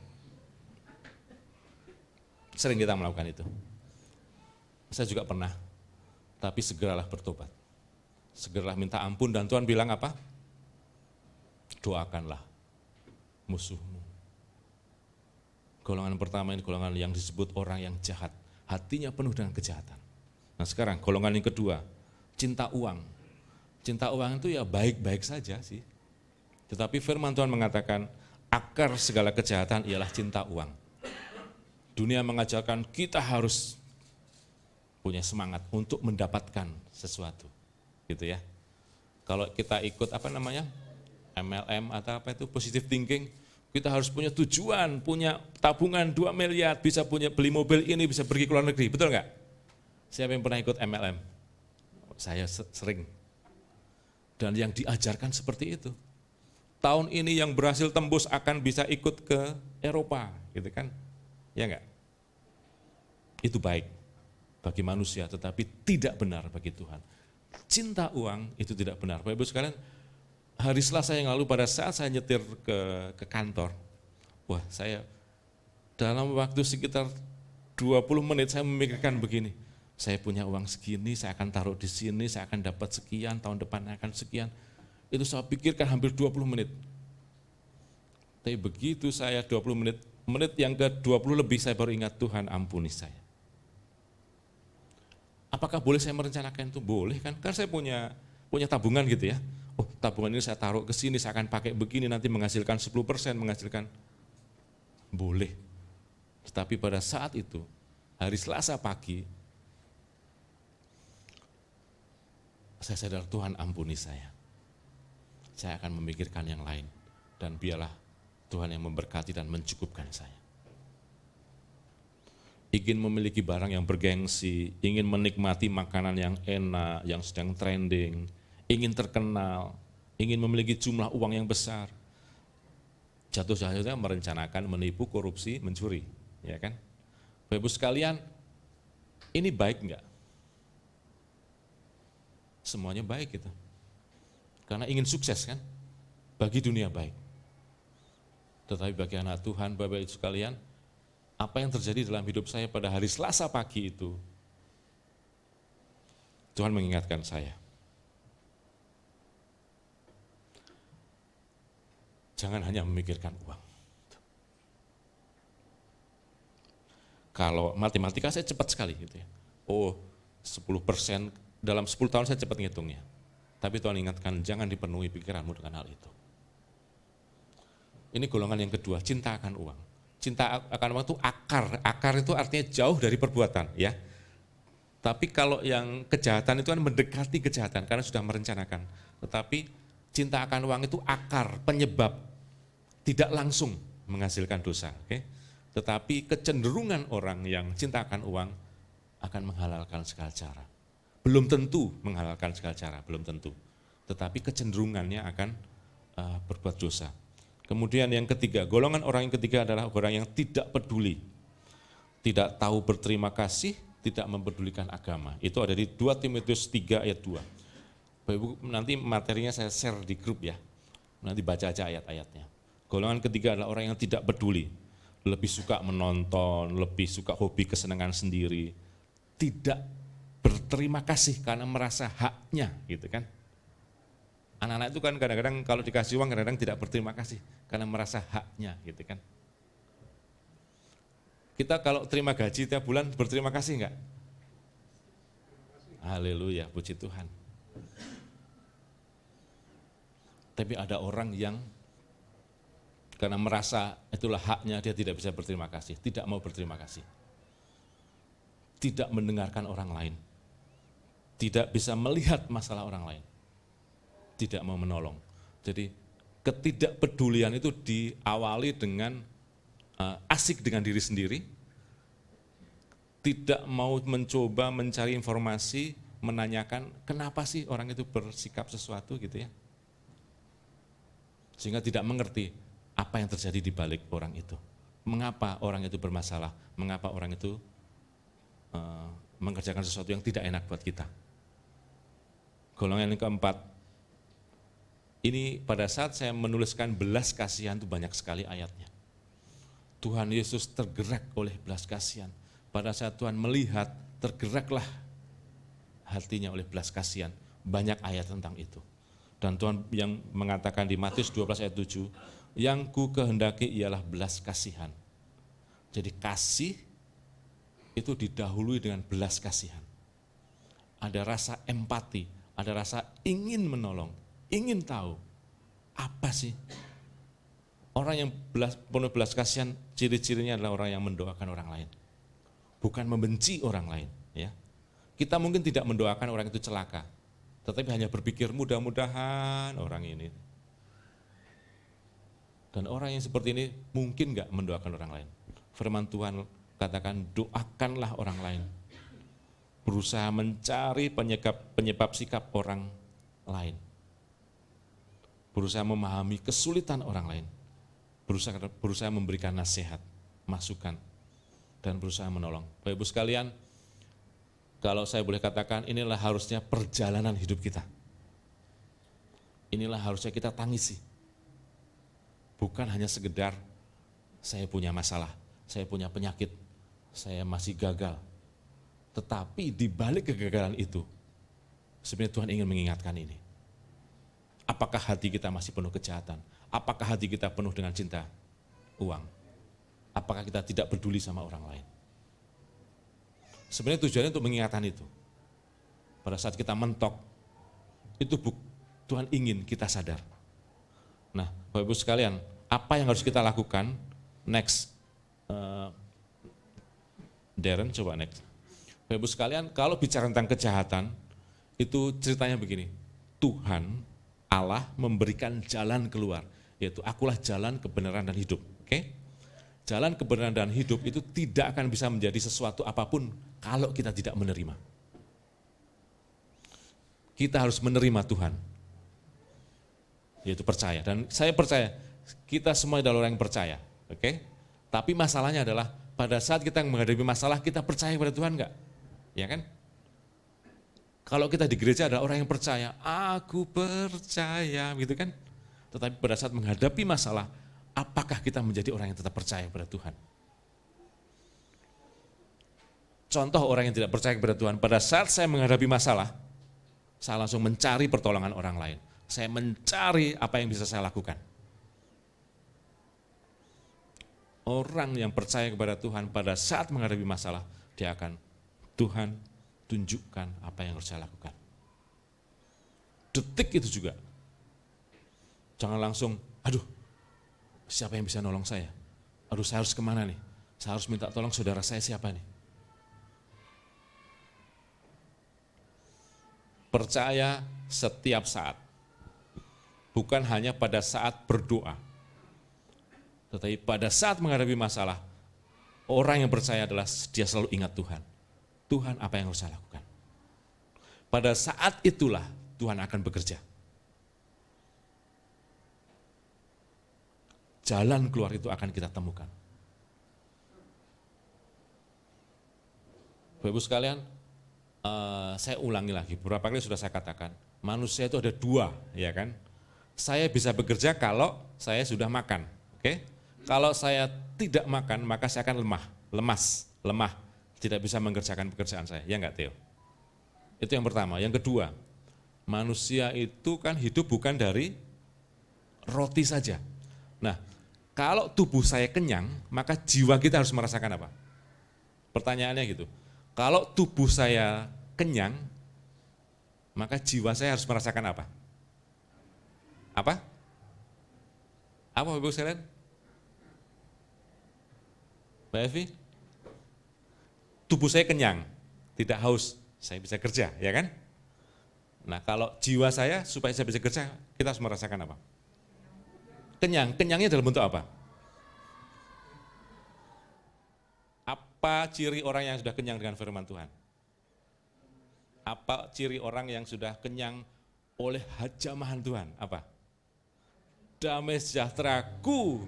Sering kita melakukan itu. Saya juga pernah, tapi segeralah bertobat. Segeralah minta ampun dan Tuhan bilang apa? Doakanlah musuhmu. Golongan pertama ini golongan yang disebut orang yang jahat. Hatinya penuh dengan kejahatan. Nah sekarang golongan yang kedua, cinta uang. Cinta uang itu ya baik-baik saja sih. Tetapi firman Tuhan mengatakan akar segala kejahatan ialah cinta uang. Dunia mengajarkan kita harus punya semangat untuk mendapatkan sesuatu. Gitu ya. Kalau kita ikut MLM atau apa itu positive thinking, kita harus punya tujuan, punya tabungan 2 miliar, bisa punya beli mobil ini, bisa pergi ke luar negeri, betul enggak? Siapa yang pernah ikut MLM? Saya sering. Dan yang diajarkan seperti itu. Tahun ini yang berhasil tembus akan bisa ikut ke Eropa, gitu kan? Ya enggak? Itu baik bagi manusia, tetapi tidak benar bagi Tuhan. Cinta uang itu tidak benar. Bapak Ibu sekalian, hari Selasa yang lalu pada saat saya nyetir ke kantor, wah saya dalam waktu sekitar 20 menit saya memikirkan begini, saya punya uang segini, saya akan taruh di sini, saya akan dapat sekian, tahun depan akan sekian. Itu saya pikirkan hampir 20 menit. Tapi begitu saya 20 menit yang ke-20 lebih saya baru ingat, Tuhan ampuni saya. Apakah boleh saya merencanakan itu? Boleh kan? Kan saya punya tabungan gitu ya. Oh tabungan ini saya taruh ke sini, saya akan pakai begini, nanti menghasilkan 10%, menghasilkan. Boleh. Tetapi pada saat itu, hari Selasa pagi, saya sadar Tuhan ampuni saya. Saya akan memikirkan yang lain. Dan biarlah Tuhan yang memberkati dan mencukupkan saya. Ingin memiliki barang yang bergengsi, ingin menikmati makanan yang enak, yang sedang trending, ingin terkenal, ingin memiliki jumlah uang yang besar. Jatuh-jatuhnya merencanakan, menipu, korupsi, mencuri, ya kan? Bapak Ibu sekalian, ini baik enggak? Semuanya baik gitu. Karena ingin sukses kan? Bagi dunia baik. Tetapi bagi anak Tuhan, Bapak Ibu sekalian, apa yang terjadi dalam hidup saya pada hari Selasa pagi itu, Tuhan mengingatkan saya. Jangan hanya memikirkan uang. Kalau matematika saya cepat sekali gitu ya. Oh, 10% dalam 10 tahun saya cepat ngitungnya. Tapi Tuhan ingatkan, jangan dipenuhi pikiranmu dengan hal itu. Ini golongan yang kedua, cinta akan uang. Cinta akan uang itu akar itu artinya jauh dari perbuatan ya. Tapi kalau yang kejahatan itu kan mendekati kejahatan karena sudah merencanakan. Tetapi cinta akan uang itu akar, penyebab, tidak langsung menghasilkan dosa. Okay? Tetapi kecenderungan orang yang cinta akan uang akan menghalalkan segala cara. Belum tentu menghalalkan segala cara, belum tentu. Tetapi kecenderungannya akan berbuat dosa. Kemudian yang ketiga, golongan orang yang ketiga adalah orang yang tidak peduli. Tidak tahu berterima kasih, tidak mempedulikan agama. Itu ada di 2 Timotius 3 ayat 2. Bapak Ibu, nanti materinya saya share di grup ya. Nanti baca aja ayat-ayatnya. Golongan ketiga adalah orang yang tidak peduli. Lebih suka menonton, lebih suka hobi kesenangan sendiri. Tidak berterima kasih karena merasa haknya gitu kan. Anak-anak itu kan kadang-kadang kalau dikasih uang kadang-kadang tidak berterima kasih karena merasa haknya gitu kan. Kita kalau terima gaji tiap bulan berterima kasih enggak? Haleluya, puji Tuhan. Tapi ada orang yang karena merasa itulah haknya dia tidak bisa berterima kasih, tidak mau berterima kasih. Tidak mendengarkan orang lain. Tidak bisa melihat masalah orang lain. Tidak mau menolong. Jadi ketidakpedulian itu diawali dengan asik dengan diri sendiri, tidak mau mencoba mencari informasi, menanyakan kenapa sih orang itu bersikap sesuatu gitu ya. Sehingga tidak mengerti apa yang terjadi di balik orang itu. Mengapa orang itu bermasalah, mengapa orang itu mengerjakan sesuatu yang tidak enak buat kita. Golongan yang keempat, ini pada saat saya menuliskan belas kasihan itu banyak sekali ayatnya. Tuhan Yesus tergerak oleh belas kasihan. Pada saat Tuhan melihat, tergeraklah hatinya oleh belas kasihan. Banyak ayat tentang itu. Dan Tuhan yang mengatakan di Matius 12 ayat 7, yang ku kehendaki ialah belas kasihan. Jadi kasih itu didahului dengan belas kasihan. Ada rasa empati, ada rasa ingin menolong, ingin tahu apa sih. Orang yang penuh belas kasihan, ciri-cirinya adalah orang yang mendoakan orang lain. Bukan membenci orang lain. Ya. Kita mungkin tidak mendoakan orang itu celaka, tetapi hanya berpikir mudah-mudahan orang ini. Dan orang yang seperti ini mungkin enggak mendoakan orang lain. Firman Tuhan katakan doakanlah orang lain. Berusaha mencari penyebab sikap orang lain. Berusaha memahami kesulitan orang lain. Berusaha memberikan nasihat, masukan, dan berusaha menolong. Bapak Ibu sekalian, kalau saya boleh katakan inilah harusnya perjalanan hidup kita. Inilah harusnya kita tangisi. Bukan hanya sekedar saya punya masalah, saya punya penyakit, saya masih gagal. Tetapi di balik kegagalan itu, sebenarnya Tuhan ingin mengingatkan ini. Apakah hati kita masih penuh kejahatan? Apakah hati kita penuh dengan cinta uang? Apakah kita tidak peduli sama orang lain? Sebenarnya tujuannya untuk mengingatkan itu. Pada saat kita mentok, itu Tuhan ingin kita sadar. Nah, Bapak Ibu sekalian, apa yang harus kita lakukan? Next, Darren coba next. Bapak Ibu sekalian, kalau bicara tentang kejahatan, itu ceritanya begini. Tuhan, Allah memberikan jalan keluar, yaitu akulah jalan, kebenaran, dan hidup. Oke? Jalan kebenaran dan hidup itu tidak akan bisa menjadi sesuatu apapun kalau kita tidak menerima. Kita harus menerima Tuhan, yaitu percaya. Dan saya percaya, kita semua adalah orang yang percaya. Oke? Tapi masalahnya adalah, pada saat kita menghadapi masalah, kita percaya pada Tuhan enggak? Ya kan? Kalau kita di gereja adalah orang yang percaya, aku percaya, gitu kan? Tetapi pada saat menghadapi masalah, apakah kita menjadi orang yang tetap percaya pada Tuhan? Contoh orang yang tidak percaya kepada Tuhan, pada saat saya menghadapi masalah, saya langsung mencari pertolongan orang lain. Saya mencari apa yang bisa saya lakukan. Orang yang percaya kepada Tuhan pada saat menghadapi masalah, dia akan, Tuhan tunjukkan apa yang harus saya lakukan. Detik itu juga. Jangan langsung, aduh, siapa yang bisa nolong saya? Aduh, saya harus kemana nih? Saya harus minta tolong saudara saya siapa nih? Percaya setiap saat. Bukan hanya pada saat berdoa. Tetapi pada saat menghadapi masalah, orang yang percaya adalah dia selalu ingat Tuhan. Tuhan, apa yang harus saya lakukan? Pada saat itulah Tuhan akan bekerja. Jalan keluar itu akan kita temukan. Bapak Ibu sekalian, saya ulangi lagi, beberapa kali sudah saya katakan, manusia itu ada dua, ya kan? Saya bisa bekerja kalau saya sudah makan, oke? Kalau saya tidak makan, maka saya akan lemah, tidak bisa mengerjakan pekerjaan saya, ya enggak Theo? Itu yang pertama. Yang kedua, manusia itu kan hidup bukan dari roti saja. Nah, kalau tubuh saya kenyang, maka jiwa kita harus merasakan apa? Pertanyaannya gitu. Kalau tubuh saya kenyang, maka jiwa saya harus merasakan apa? Apa? Apa Ibu sekalian? Mbak Evi? Tubuh saya kenyang, tidak haus, saya bisa kerja, ya kan? Nah, kalau jiwa saya supaya saya bisa kerja, kita harus merasakan apa? kenyang. Kenyangnya dalam bentuk apa? Apa ciri orang yang sudah kenyang dengan firman Tuhan? Apa ciri orang yang sudah kenyang oleh hajamahan Tuhan? Apa? Damai sejahteraku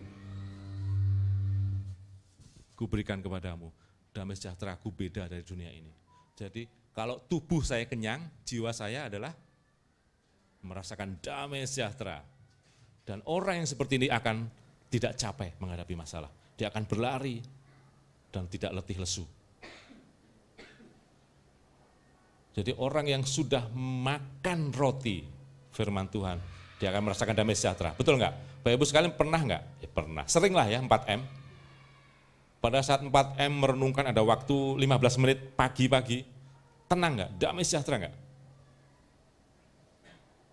ku berikan kepadamu. Damai sejahteraku beda dari dunia ini. Jadi kalau tubuh saya kenyang, jiwa saya adalah merasakan damai sejahtera. Dan orang yang seperti ini akan tidak capek menghadapi masalah. Dia akan berlari dan tidak letih lesu. Jadi orang yang sudah makan roti firman Tuhan, dia akan merasakan damai sejahtera. Betul enggak? Bapak Ibu sekalian pernah enggak? Ya, pernah. Sering lah ya 4M. Pada saat 4M merenungkan ada waktu 15 menit pagi-pagi, tenang enggak? Damai sejahtera enggak?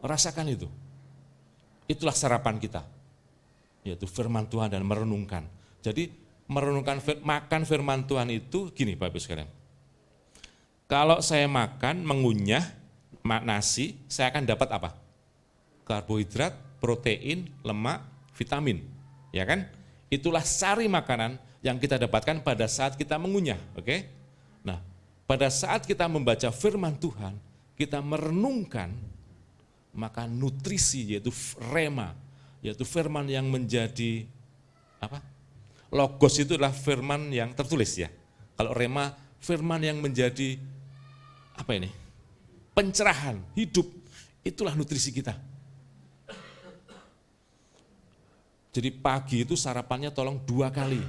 Rasakan itu. Itulah sarapan kita, yaitu firman Tuhan dan merenungkan. Jadi merenungkan, makan firman Tuhan itu gini Bapak Ibu sekalian. Kalau saya makan, mengunyah nasi, saya akan dapat apa? Karbohidrat, protein, lemak, vitamin, ya kan? Itulah sari makanan yang kita dapatkan pada saat kita mengunyah, oke? Nah, pada saat kita membaca firman Tuhan, kita merenungkan, maka nutrisi yaitu rema, yaitu firman yang menjadi apa? Logos itu adalah firman yang tertulis ya. Kalau rema, firman yang menjadi apa ini? Pencerahan, hidup, itulah nutrisi kita. Jadi pagi itu sarapannya tolong 2 kali.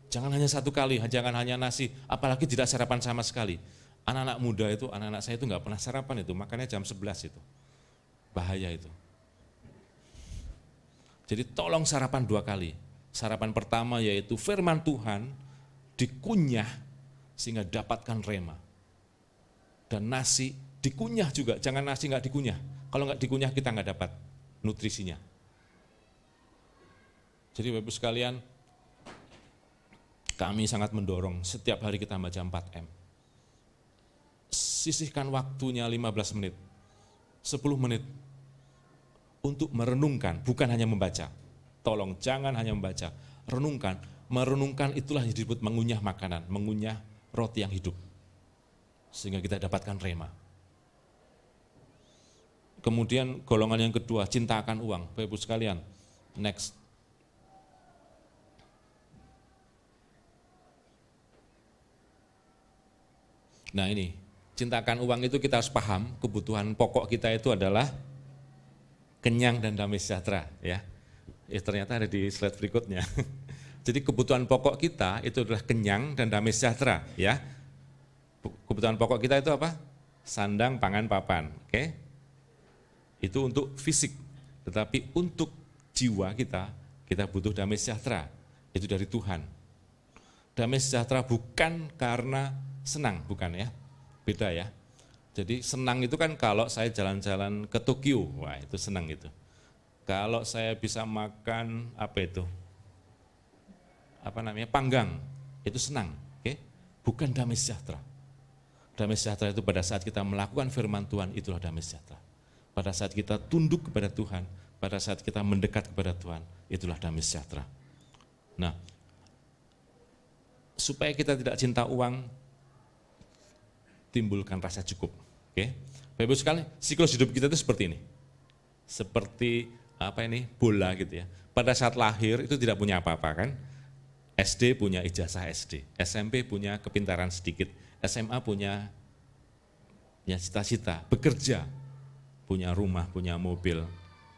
Jangan hanya 1 kali, jangan hanya nasi, apalagi tidak sarapan sama sekali. Anak-anak muda itu, anak-anak saya itu enggak pernah sarapan itu, makannya jam 11 itu. Bahaya itu. Jadi tolong sarapan 2 kali. Sarapan pertama yaitu firman Tuhan dikunyah sehingga dapatkan rema. Dan nasi dikunyah juga, jangan nasi enggak dikunyah. Kalau enggak dikunyah kita enggak dapat nutrisinya. Jadi Bapak Ibu sekalian, kami sangat mendorong setiap hari kita baca 4M. Sisihkan waktunya 15 menit, 10 menit untuk merenungkan, bukan hanya membaca. Tolong jangan hanya membaca, renungkan. Merenungkan itulah yang disebut mengunyah makanan, mengunyah roti yang hidup. Sehingga kita dapatkan rema. Kemudian golongan yang kedua, cinta akan uang. Bapak Ibu sekalian, next. Nah ini, cinta akan uang itu kita harus paham, kebutuhan pokok kita itu adalah kenyang dan damai sejahtera. Ya, ternyata ada di slide berikutnya. Jadi kebutuhan pokok kita itu adalah kenyang dan damai sejahtera. Ya, kebutuhan pokok kita itu apa? Sandang, pangan, papan. Oke? Itu untuk fisik. Tetapi untuk jiwa kita butuh damai sejahtera. Itu dari Tuhan. Damai sejahtera bukan karena senang, bukan ya, beda ya. Jadi senang itu kan kalau saya jalan-jalan ke Tokyo, wah itu senang itu. Kalau saya bisa makan panggang, itu senang, oke? Bukan damai sejahtera. Damai sejahtera itu pada saat kita melakukan firman Tuhan, itulah damai sejahtera. Pada saat kita tunduk kepada Tuhan, pada saat kita mendekat kepada Tuhan, itulah damai sejahtera. Nah, supaya kita tidak cinta uang, timbulkan rasa cukup. Oke. Bapak Ibu sekalian, siklus hidup kita itu seperti ini. Seperti bola gitu ya. Pada saat lahir itu tidak punya apa-apa kan. SD punya ijazah SD, SMP punya kepintaran sedikit, SMA punya cita-cita, bekerja, punya rumah, punya mobil,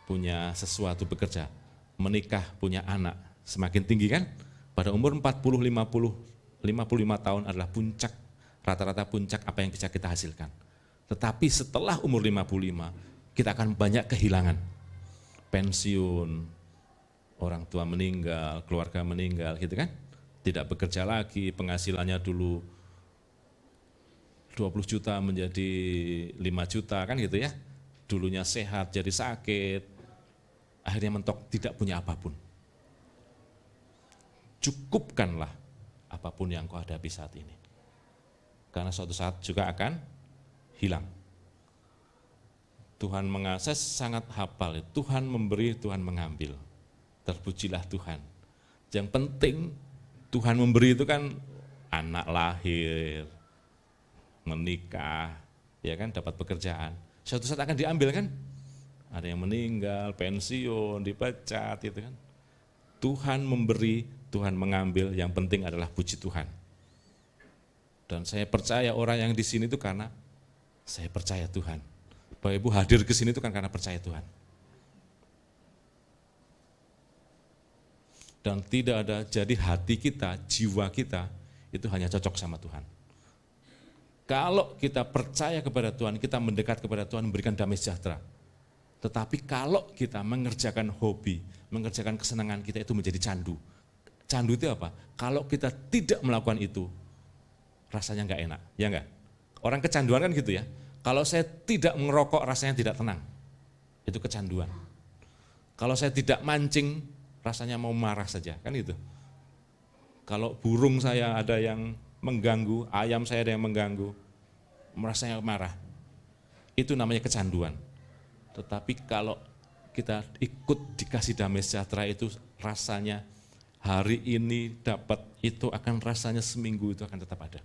punya sesuatu bekerja, menikah, punya anak. Semakin tinggi kan? Pada umur 40, 50, 55 tahun adalah puncak, rata-rata puncak apa yang bisa kita hasilkan. Tetapi setelah umur 55, kita akan banyak kehilangan. Pensiun, orang tua meninggal, keluarga meninggal gitu kan. Tidak bekerja lagi, penghasilannya dulu 20 juta menjadi 5 juta kan gitu ya. Dulunya sehat jadi sakit, akhirnya mentok tidak punya apapun. Cukupkanlah apapun yang kau hadapi saat ini. Karena suatu saat juga akan hilang. Tuhan saya sangat hafal, Tuhan memberi, Tuhan mengambil. Terpujilah Tuhan. Yang penting Tuhan memberi itu kan anak lahir, menikah, ya kan, dapat pekerjaan. Suatu saat akan diambil kan? Ada yang meninggal, pensiun, dipecat, itu kan. Tuhan memberi, Tuhan mengambil, yang penting adalah puji Tuhan. Dan saya percaya orang yang di sini itu karena saya percaya Tuhan. Bapak Ibu hadir ke sini itu kan karena percaya Tuhan. Dan tidak ada, jadi hati kita, jiwa kita, itu hanya cocok sama Tuhan. Kalau kita percaya kepada Tuhan, kita mendekat kepada Tuhan, memberikan damai sejahtera. Tetapi kalau kita mengerjakan hobi, mengerjakan kesenangan kita, itu menjadi candu. Candu itu apa? Kalau kita tidak melakukan itu, rasanya enggak enak, ya enggak? Orang kecanduan kan gitu ya. Kalau saya tidak merokok, rasanya tidak tenang. Itu kecanduan. Kalau saya tidak mancing, rasanya mau marah saja, kan gitu. Kalau burung saya ada yang mengganggu, ayam saya ada yang mengganggu, merasanya marah. Itu namanya kecanduan. Tetapi kalau kita ikut dikasih damai sejahtera itu rasanya hari ini dapat itu akan rasanya seminggu itu akan tetap ada.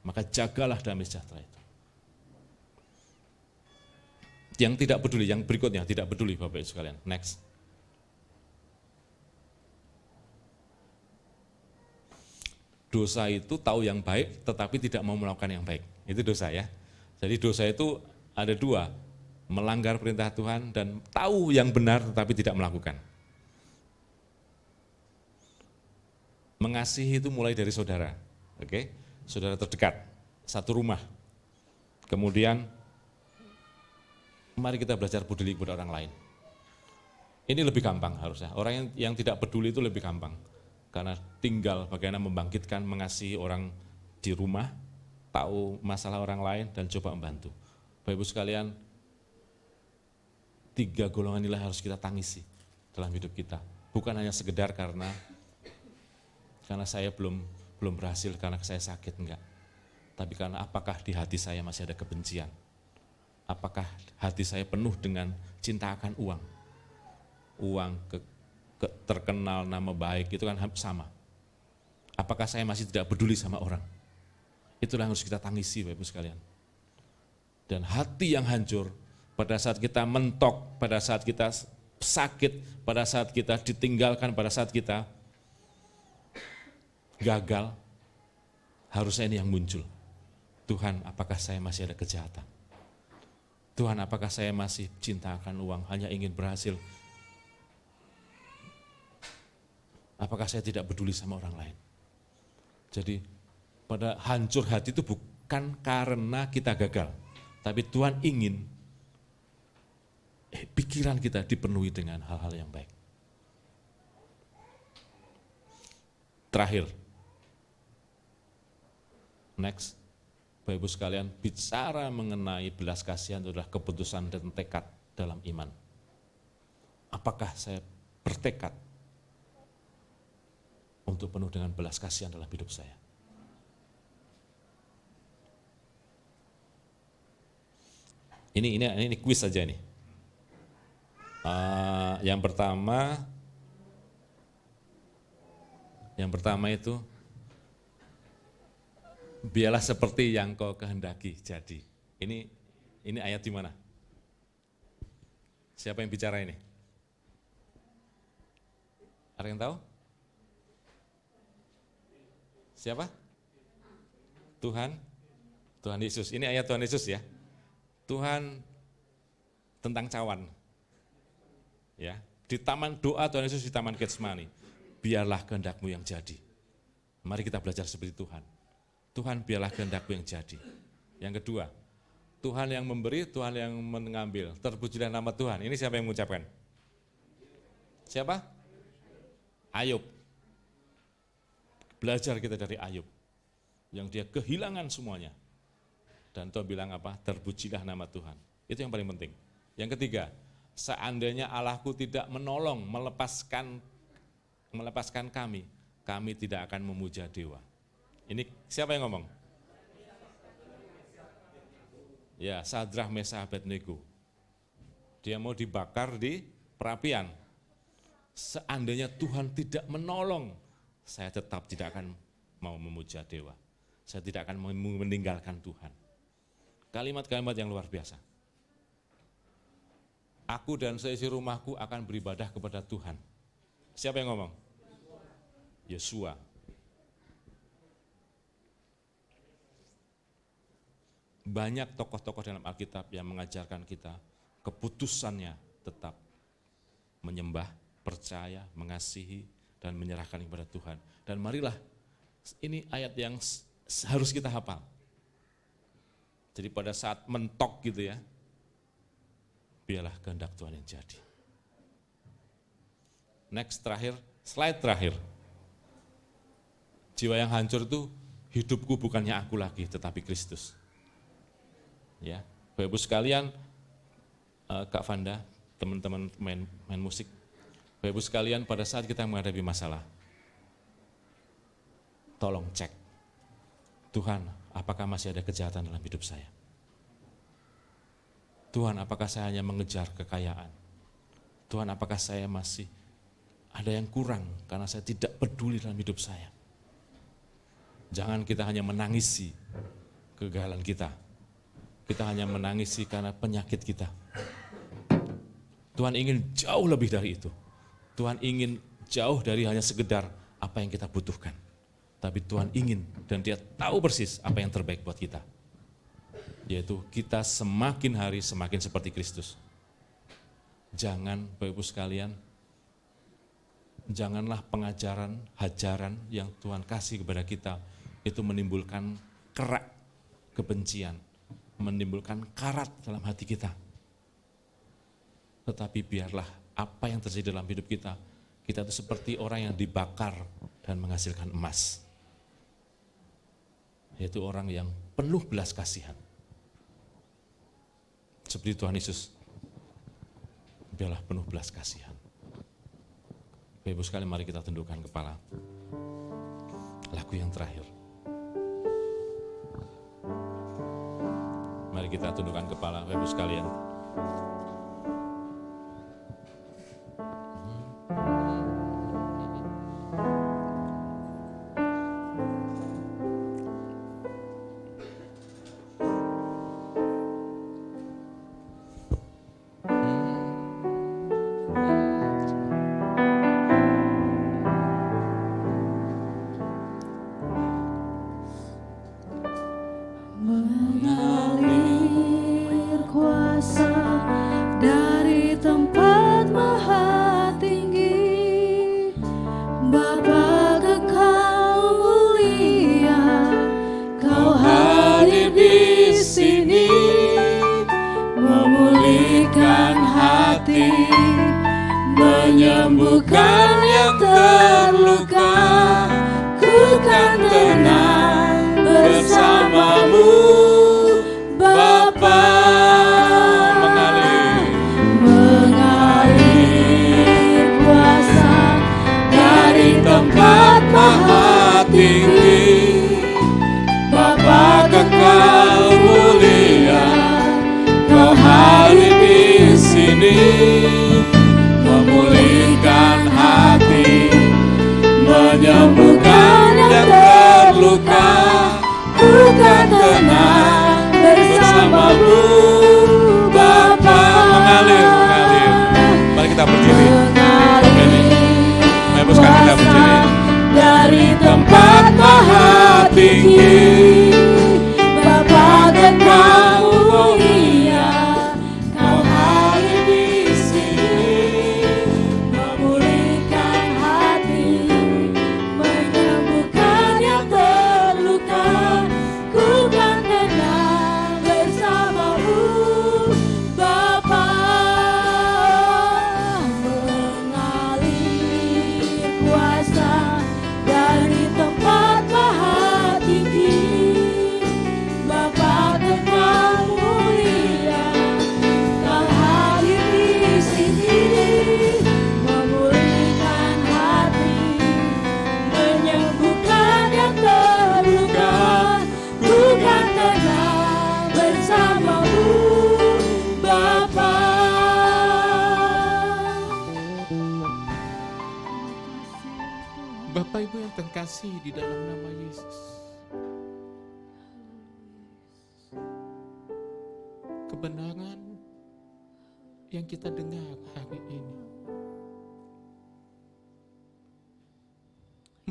Maka jagalah damai sejahtera itu. Yang tidak peduli, yang berikutnya tidak peduli Bapak Ibu sekalian. Next. Dosa itu tahu yang baik tetapi tidak mau melakukan yang baik. Itu dosa ya. Jadi dosa itu ada dua, melanggar perintah Tuhan dan tahu yang benar tetapi tidak melakukan. Mengasihi itu mulai dari saudara, oke? Saudara terdekat, satu rumah. Kemudian mari kita belajar peduli kepada orang lain. Ini lebih gampang harusnya. Orang yang tidak peduli itu lebih gampang. Karena tinggal bagaimana membangkitkan, mengasihi orang di rumah, tahu masalah orang lain dan coba membantu. Bapak Ibu sekalian, 3 golongan inilah harus kita tangisi dalam hidup kita. Bukan hanya sekedar karena saya belum berhasil, karena saya sakit, enggak. Tapi karena apakah di hati saya masih ada kebencian? Apakah hati saya penuh dengan cinta akan uang? Uang, terkenal, nama baik, itu kan sama. Apakah saya masih tidak peduli sama orang? Itulah yang harus kita tangisi Bapak Ibu sekalian. Dan hati yang hancur, pada saat kita mentok, pada saat kita sakit, pada saat kita ditinggalkan, pada saat kita gagal, harusnya ini yang muncul. Tuhan, apakah saya masih ada kejahatan? Tuhan, apakah saya masih cinta akan uang, hanya ingin berhasil? Apakah saya tidak peduli sama orang lain? Jadi pada hancur hati itu bukan karena kita gagal, tapi Tuhan ingin pikiran kita dipenuhi dengan hal-hal yang baik. Terakhir, next, Bapak Ibu sekalian, bicara mengenai belas kasihan adalah keputusan dan tekad dalam iman. Apakah saya bertekad untuk penuh dengan belas kasihan dalam hidup saya? Ini kuis saja nih. Yang pertama itu, biarlah seperti yang kau kehendaki jadi. Ini ayat di mana? Siapa yang bicara ini? Ada yang tahu? Siapa? Tuhan Yesus. Ini ayat Tuhan Yesus ya. Tuhan tentang cawan. Ya, di taman doa Tuhan Yesus di taman Getsemani. Biarlah kehendakmu yang jadi. Mari kita belajar seperti Tuhan. Tuhan, biarlah kehendakmu yang jadi. Yang kedua, Tuhan yang memberi, Tuhan yang mengambil. Terpujilah nama Tuhan. Ini siapa yang mengucapkan? Siapa? Ayub. Belajar kita dari Ayub, yang dia kehilangan semuanya. Dan Tuhan bilang apa? Terpujilah nama Tuhan. Itu yang paling penting. Yang ketiga, seandainya Allahku tidak menolong, melepaskan kami tidak akan memuja dewa. Ini siapa yang ngomong? Ya, Sadrah, Mesah, Abednego. Dia mau dibakar di perapian. seandainya Tuhan tidak menolong, saya tetap tidak akan mau memuja dewa. Saya tidak akan meninggalkan Tuhan. Kalimat-kalimat yang luar biasa. Aku dan seisi rumahku akan beribadah kepada Tuhan. Siapa yang ngomong? Yesua. Banyak tokoh-tokoh dalam Alkitab yang mengajarkan kita keputusannya tetap menyembah, percaya, mengasihi, dan menyerahkan kepada Tuhan. Dan marilah, ini ayat yang harus kita hafal. Jadi pada saat mentok gitu ya, biarlah kehendak Tuhan yang jadi. Next, terakhir, slide terakhir. Jiwa yang hancur itu, hidupku bukannya aku lagi, tetapi Kristus. Ya, Bapak Ibu sekalian, Kak Vanda, teman-teman main musik, Bapak Ibu sekalian, pada saat kita menghadapi masalah, tolong cek, Tuhan, apakah masih ada kejahatan dalam hidup saya? Tuhan, apakah saya hanya mengejar kekayaan? Tuhan, apakah saya masih ada yang kurang karena saya tidak peduli dalam hidup saya? Jangan kita hanya menangisi kegagalan kita. Kita hanya menangisi karena penyakit kita. Tuhan ingin jauh lebih dari itu. Tuhan ingin jauh dari hanya sekedar apa yang kita butuhkan. Tapi Tuhan ingin dan Dia tahu persis apa yang terbaik buat kita. Yaitu kita semakin hari semakin seperti Kristus. Jangan, Bapak Ibu sekalian, janganlah pengajaran, hajaran yang Tuhan kasih kepada kita itu menimbulkan kerak kebencian, menimbulkan karat dalam hati kita. Tetapi biarlah apa yang terjadi dalam hidup kita, kita itu seperti orang yang dibakar dan menghasilkan emas. Yaitu orang yang penuh belas kasihan. Seperti Tuhan Yesus, biarlah penuh belas kasihan. Bapak Ibu sekalian, mari kita tundukkan kepala. Lagu yang terakhir. Mari kita tundukkan kepala, Bapak Ibu sekalian. Mengalir kuasa dari tempat maha tinggi, Bapa kekal mulia, Kau hadir di sini, memulihkan hati, menyembuhkan yang terluka. Ku kan tenang bersamamu, Bapa. Mengalir kuasa dari tempat maha tinggi, Bapa kekal mulia, Kau hadir di sini, memulihkan hati, menyembuhkan yang terluka. Ku kan tenang bersamamu, Bapa. Mengalir. Mari kita berdiri. Mari Ibu sekalian kita berdiri. Dari tempat maha tinggi, Bapa kekal mulia, Kau hadir di sini, memulihkan hati, menyembuhkan yang terluka. Ku kan tenang bersamamu, Bapa. Mengalir kuasa dari tempat maha tinggi, kasih di dalam nama Yesus. Kebenaran yang kita dengar hari ini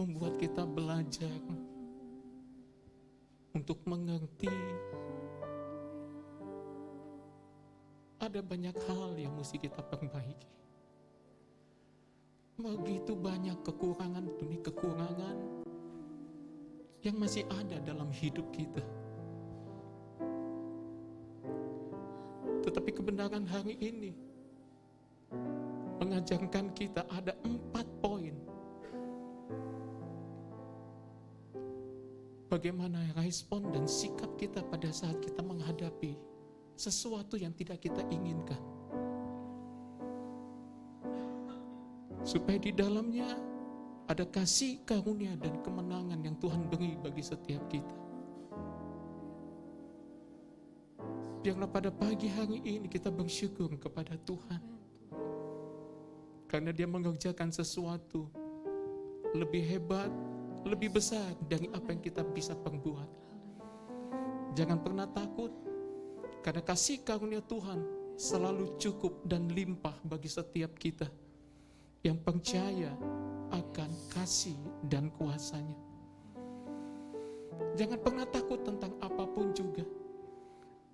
membuat kita belajar untuk mengerti ada banyak hal yang mesti kita perbaiki. Begitu banyak kekurangan demi kekurangan yang masih ada dalam hidup kita. Tetapi kebenaran hari ini mengajarkan kita ada 4 poin. Bagaimana respon dan sikap kita pada saat kita menghadapi sesuatu yang tidak kita inginkan. Supaya di dalamnya ada kasih karunia dan kemenangan yang Tuhan beri bagi setiap kita. Biarlah pada pagi hari ini kita bersyukur kepada Tuhan. Karena Dia mengerjakan sesuatu lebih hebat, lebih besar dari apa yang kita bisa perbuat. Jangan pernah takut, karena kasih karunia Tuhan selalu cukup dan limpah bagi setiap kita yang percaya akan kasih dan kuasa-Nya. Jangan pernah takut tentang apapun juga.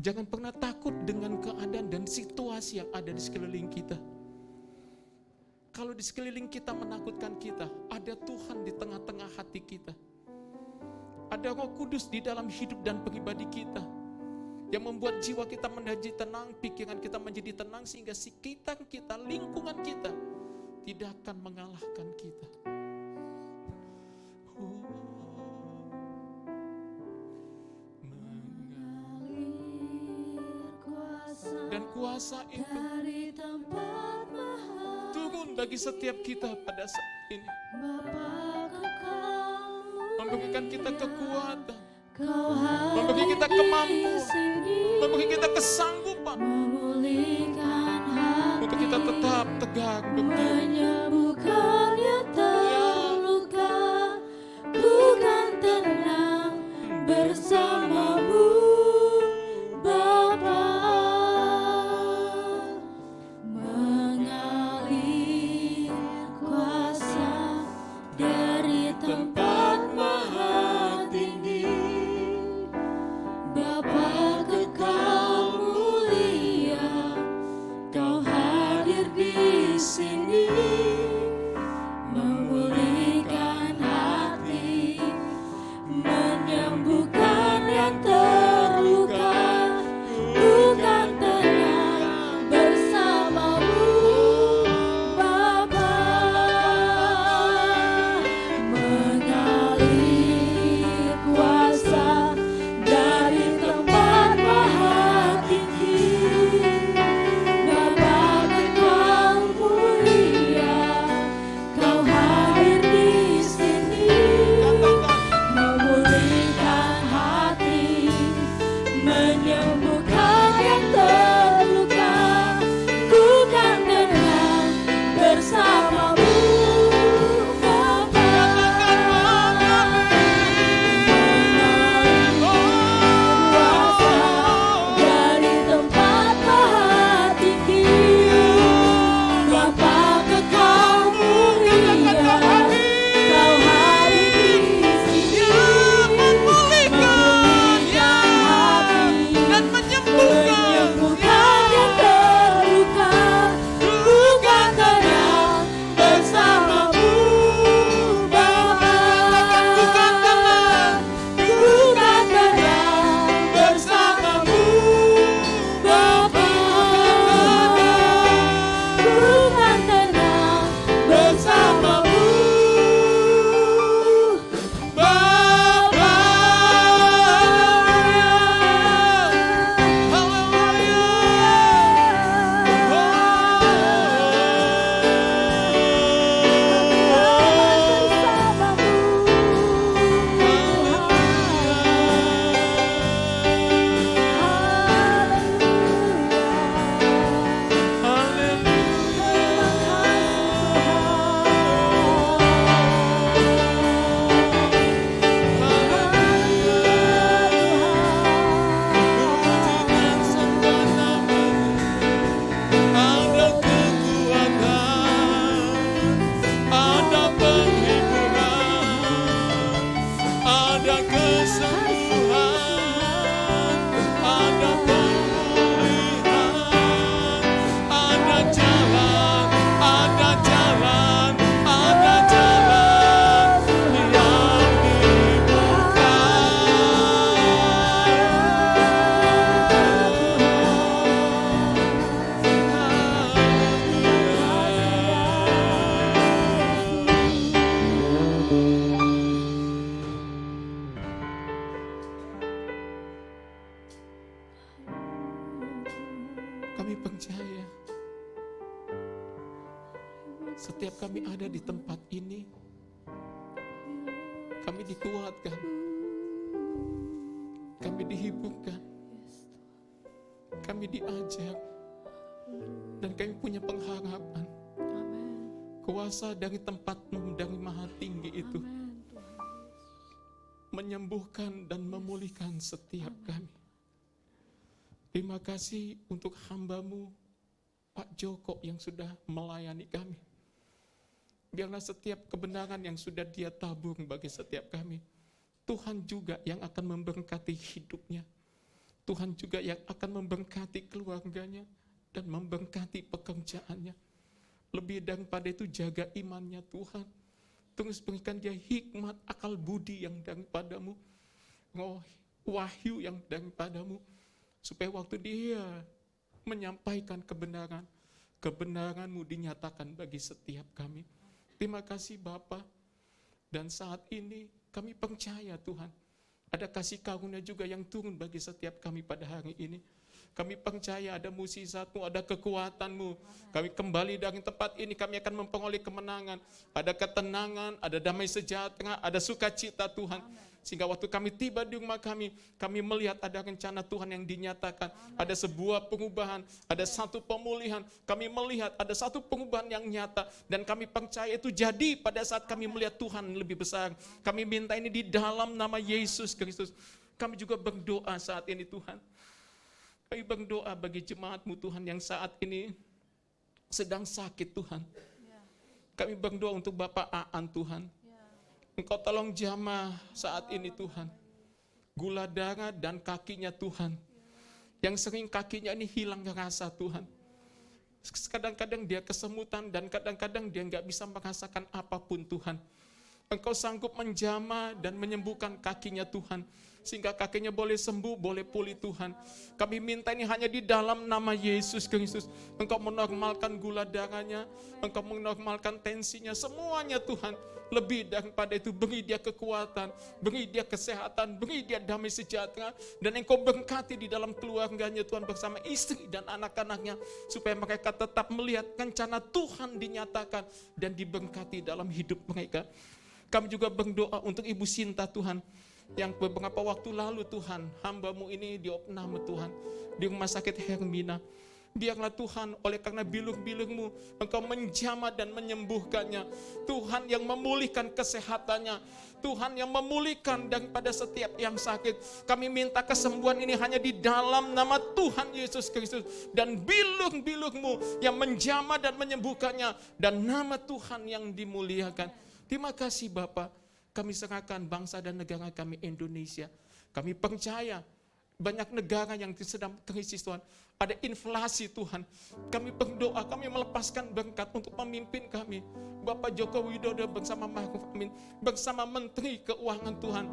Jangan pernah takut dengan keadaan dan situasi yang ada di sekeliling kita. Kalau di sekeliling kita menakutkan kita, ada Tuhan di tengah-tengah hati kita. Ada Roh Kudus di dalam hidup dan pribadi kita yang membuat jiwa kita menjadi tenang, pikiran kita menjadi tenang, sehingga sekitar kita, lingkungan kita tidak akan mengalahkan kita. Dan kuasa itu dari tempat maha turun bagi setiap kita pada saat ini, Bapa kekal memberikan kita kekuatan, Kau memberi kita hadir di kemampuan, sini, memberi kita kesanggupan memulihkan hati, untuk kita tetap tegak berdiri. menyembuhkan yang terluka. Bukan tenang bersamamu, Bapa. Mengalir kuasa dari tempat maha tinggi, Bapa kekal mulia, Kau hadir di sini. Kami percaya setiap kami ada di tempat ini, kami dikuatkan, kami dihiburkan, kami diajak, dan kami punya pengharapan. Kuasa dari tempat-Mu, dari Maha Tinggi itu menyembuhkan dan memulihkan setiap kami. Terima kasih untuk hamba-Mu Pak Joko yang sudah melayani kami. Biarlah setiap kebenaran yang sudah Dia tabur bagi setiap kami, Tuhan juga yang akan memberkati hidupnya. Tuhan juga yang akan memberkati keluarganya dan memberkati pekerjaannya. Lebih daripada itu, jaga imannya Tuhan. Terus berikan dia hikmat, akal budi yang daripada-Mu, wahyu yang daripada-Mu, supaya waktu dia menyampaikan kebenaran, kebenaran-Mu dinyatakan bagi setiap kami. Terima kasih Bapa. Dan saat ini kami percaya Tuhan, ada kasih karunia juga yang turun bagi setiap kami pada hari ini. Kami percaya ada mukjizat-Mu, ada kekuatan-Mu. Kami kembali dari tempat ini, kami akan memperoleh kemenangan. Ada ketenangan, ada damai sejahtera, ada sukacita Tuhan. Sehingga waktu kami tiba di rumah kami melihat ada rencana Tuhan yang dinyatakan. Ada sebuah perubahan, ada satu pemulihan. Kami melihat ada satu perubahan yang nyata. Dan kami percaya itu jadi pada saat kami melihat Tuhan lebih besar. Kami minta ini di dalam nama Yesus Kristus. Kami juga berdoa saat ini Tuhan. Kami berdoa bagi jemaat-Mu Tuhan yang saat ini sedang sakit Tuhan. Kami berdoa untuk Bapak Aan Tuhan. Engkau tolong jamah saat ini Tuhan. Gula darah dan kakinya Tuhan. Yang sering kakinya ini hilang rasa Tuhan. Kadang-kadang dia kesemutan dan kadang-kadang dia nggak bisa merasakan apapun Tuhan. Engkau sanggup menjamah dan menyembuhkan kakinya Tuhan. Sehingga kakinya boleh sembuh, boleh pulih Tuhan. Kami minta ini hanya di dalam nama Yesus Kristus. Engkau menormalkan gula darahnya, Engkau menormalkan tensinya, semuanya Tuhan. Lebih daripada itu, beri dia kekuatan, beri dia kesehatan, beri dia damai sejahtera. Dan Engkau berkati di dalam keluarganya Tuhan bersama istri dan anak-anaknya. Supaya mereka tetap melihat rencana Tuhan dinyatakan dan diberkati dalam hidup mereka. Kami juga berdoa untuk Ibu Sinta Tuhan, yang beberapa waktu lalu Tuhan, hamba-Mu ini diopname Tuhan, di rumah sakit Hermina. Biarlah Tuhan, oleh karena bilur-bilur-Mu, Engkau menjamah dan menyembuhkannya. Tuhan yang memulihkan kesehatannya, Tuhan yang memulihkan daripada setiap yang sakit. Kami minta kesembuhan ini hanya di dalam nama Tuhan Yesus Kristus. Dan bilur-bilur-Mu yang menjamah dan menyembuhkannya, dan nama Tuhan yang dimuliakan. Terima kasih Bapa. Kami serahkan bangsa dan negara kami Indonesia. Kami percaya banyak negara yang sedang krisis Tuhan. Ada inflasi Tuhan. Kami berdoa, kami melepaskan berkat untuk pemimpin kami. Bapak Joko Widodo bersama Ma'ruf Amin, bersama Menteri Keuangan Tuhan.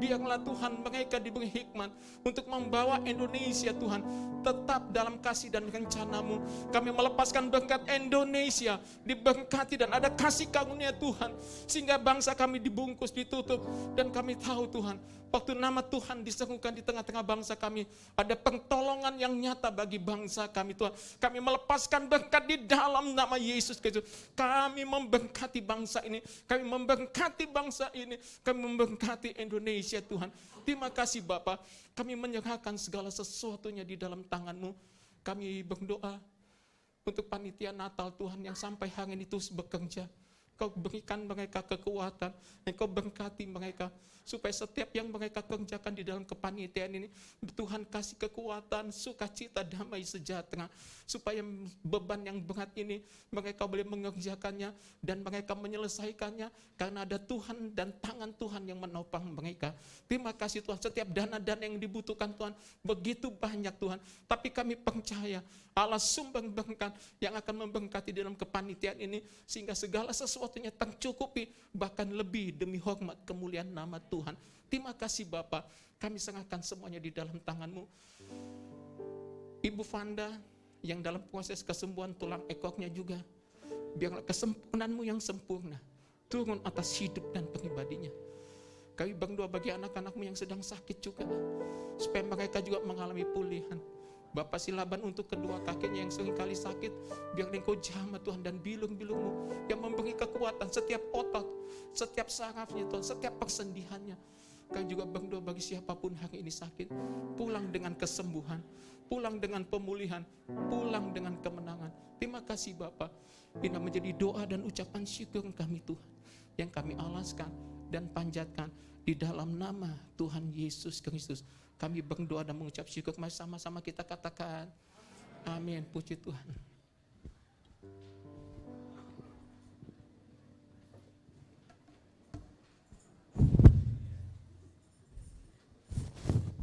Biarlah Tuhan mereka diberi hikmat untuk membawa Indonesia Tuhan tetap dalam kasih dan rencana-Mu. Kami melepaskan berkat Indonesia diberkati dan ada kasih karunia Tuhan. Sehingga bangsa kami dibungkus, ditutup. Dan kami tahu Tuhan, waktu nama Tuhan diserukan di tengah-tengah bangsa kami, ada pertolongan yang nyata bagi bangsa kami Tuhan. Kami melepaskan berkat di dalam nama Yesus Kristus. Kami memberkati bangsa ini, kami memberkati bangsa ini, kami memberkati Indonesia Tuhan. Terima kasih Bapa. Kami menyerahkan segala sesuatunya di dalam tangan-Mu. Kami berdoa untuk panitia Natal Tuhan yang sampai hari ini terus bekerja. Kau berikan mereka kekuatan, Engkau berkati mereka, supaya setiap yang mereka kerjakan di dalam kepanitiaan ini, Tuhan kasih kekuatan, sukacita, damai sejahtera, supaya beban yang berat ini mereka boleh mengerjakannya dan mereka menyelesaikannya karena ada Tuhan dan tangan Tuhan yang menopang mereka. Terima kasih Tuhan, setiap dana-dana yang dibutuhkan Tuhan begitu banyak Tuhan, tapi kami percaya Allah sumber berkat yang akan memberkati dalam kepanitiaan ini sehingga segala sesuatunya tercukupi, bahkan lebih demi hormat kemuliaan nama Tuhan. Terima kasih Bapa, kami serahkan semuanya di dalam tangan-Mu. Ibu Vanda yang dalam proses kesembuhan tulang ekornya juga, biarlah kesempurnaan-Mu yang sempurna turun atas hidup dan pribadinya. Kami berdoa bagi anak-anak-Mu yang sedang sakit juga, supaya mereka juga mengalami pulihan. Bapa silaban untuk kedua kakinya yang seringkali sakit, biar Engkau jamah Tuhan, dan bilung-bilung-Mu yang memberi kekuatan setiap otot, setiap sarafnya Tuhan, setiap persendihannya. Kami juga berdoa bagi siapapun hari ini sakit, pulang dengan kesembuhan, pulang dengan pemulihan, pulang dengan kemenangan. Terima kasih Bapa. Ini menjadi doa dan ucapan syukur kami Tuhan, yang kami alaskan dan panjatkan di dalam nama Tuhan Yesus Kristus. Kami berdoa dan mengucap syukur. Mari sama-sama kita katakan amin. Puji Tuhan.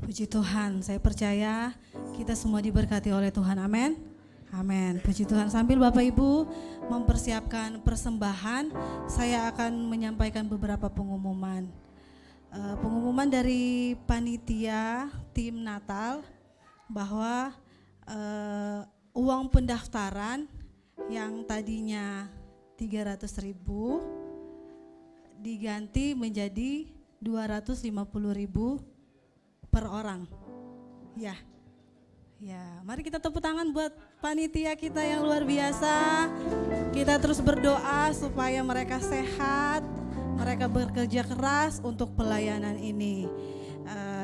Puji Tuhan, saya percaya kita semua diberkati oleh Tuhan, amin. Amin, puji Tuhan. Sambil Bapak Ibu mempersiapkan persembahan, saya akan menyampaikan beberapa pengumuman. Pengumuman dari panitia tim Natal bahwa uang pendaftaran yang tadinya 300.000 diganti menjadi 250.000 per orang. Ya. Ya, mari kita tepuk tangan buat panitia kita yang luar biasa. Kita terus berdoa supaya mereka sehat, mereka bekerja keras untuk pelayanan ini.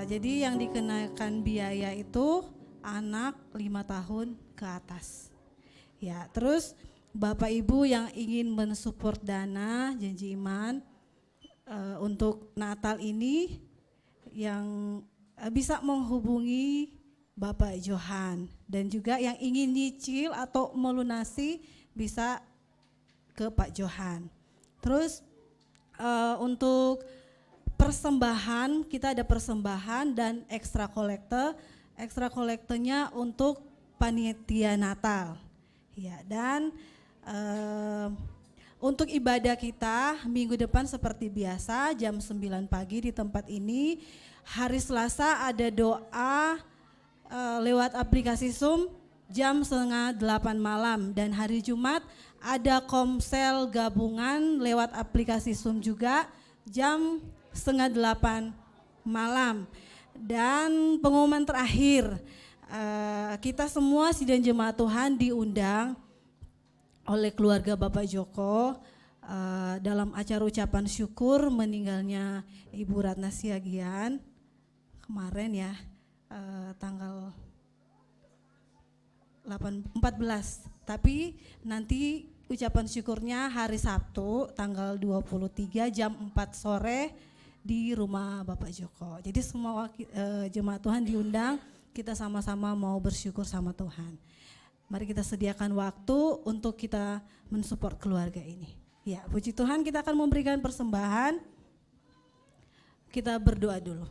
Jadi yang dikenakan biaya itu anak 5 tahun ke atas. Ya, terus Bapak Ibu yang ingin mensupport dana janji iman untuk Natal ini, yang bisa menghubungi Bapak Johan, dan juga yang ingin nyicil atau melunasi bisa ke Pak Johan. Terus untuk persembahan, kita ada persembahan dan ekstra kolektor. Ekstra kolektornya untuk panitia Natal. Ya, dan untuk ibadah kita minggu depan seperti biasa jam 9 pagi di tempat ini. Hari Selasa ada doa lewat aplikasi Zoom jam 7:30 malam, dan hari Jumat ada komsel gabungan lewat aplikasi Zoom juga jam 7:30 malam. Dan pengumuman terakhir, kita semua sidang jemaat Tuhan diundang oleh keluarga Bapak Joko dalam acara ucapan syukur meninggalnya Ibu Ratna Siagian kemarin ya, tanggal 14. Tapi nanti ucapan syukurnya hari Sabtu tanggal 23 jam 4 sore di rumah Bapak Joko. Jadi semua jemaat Tuhan diundang, kita sama-sama mau bersyukur sama Tuhan. Mari kita sediakan waktu untuk kita mensupport keluarga ini. Ya, puji Tuhan, kita akan memberikan persembahan. Kita berdoa dulu.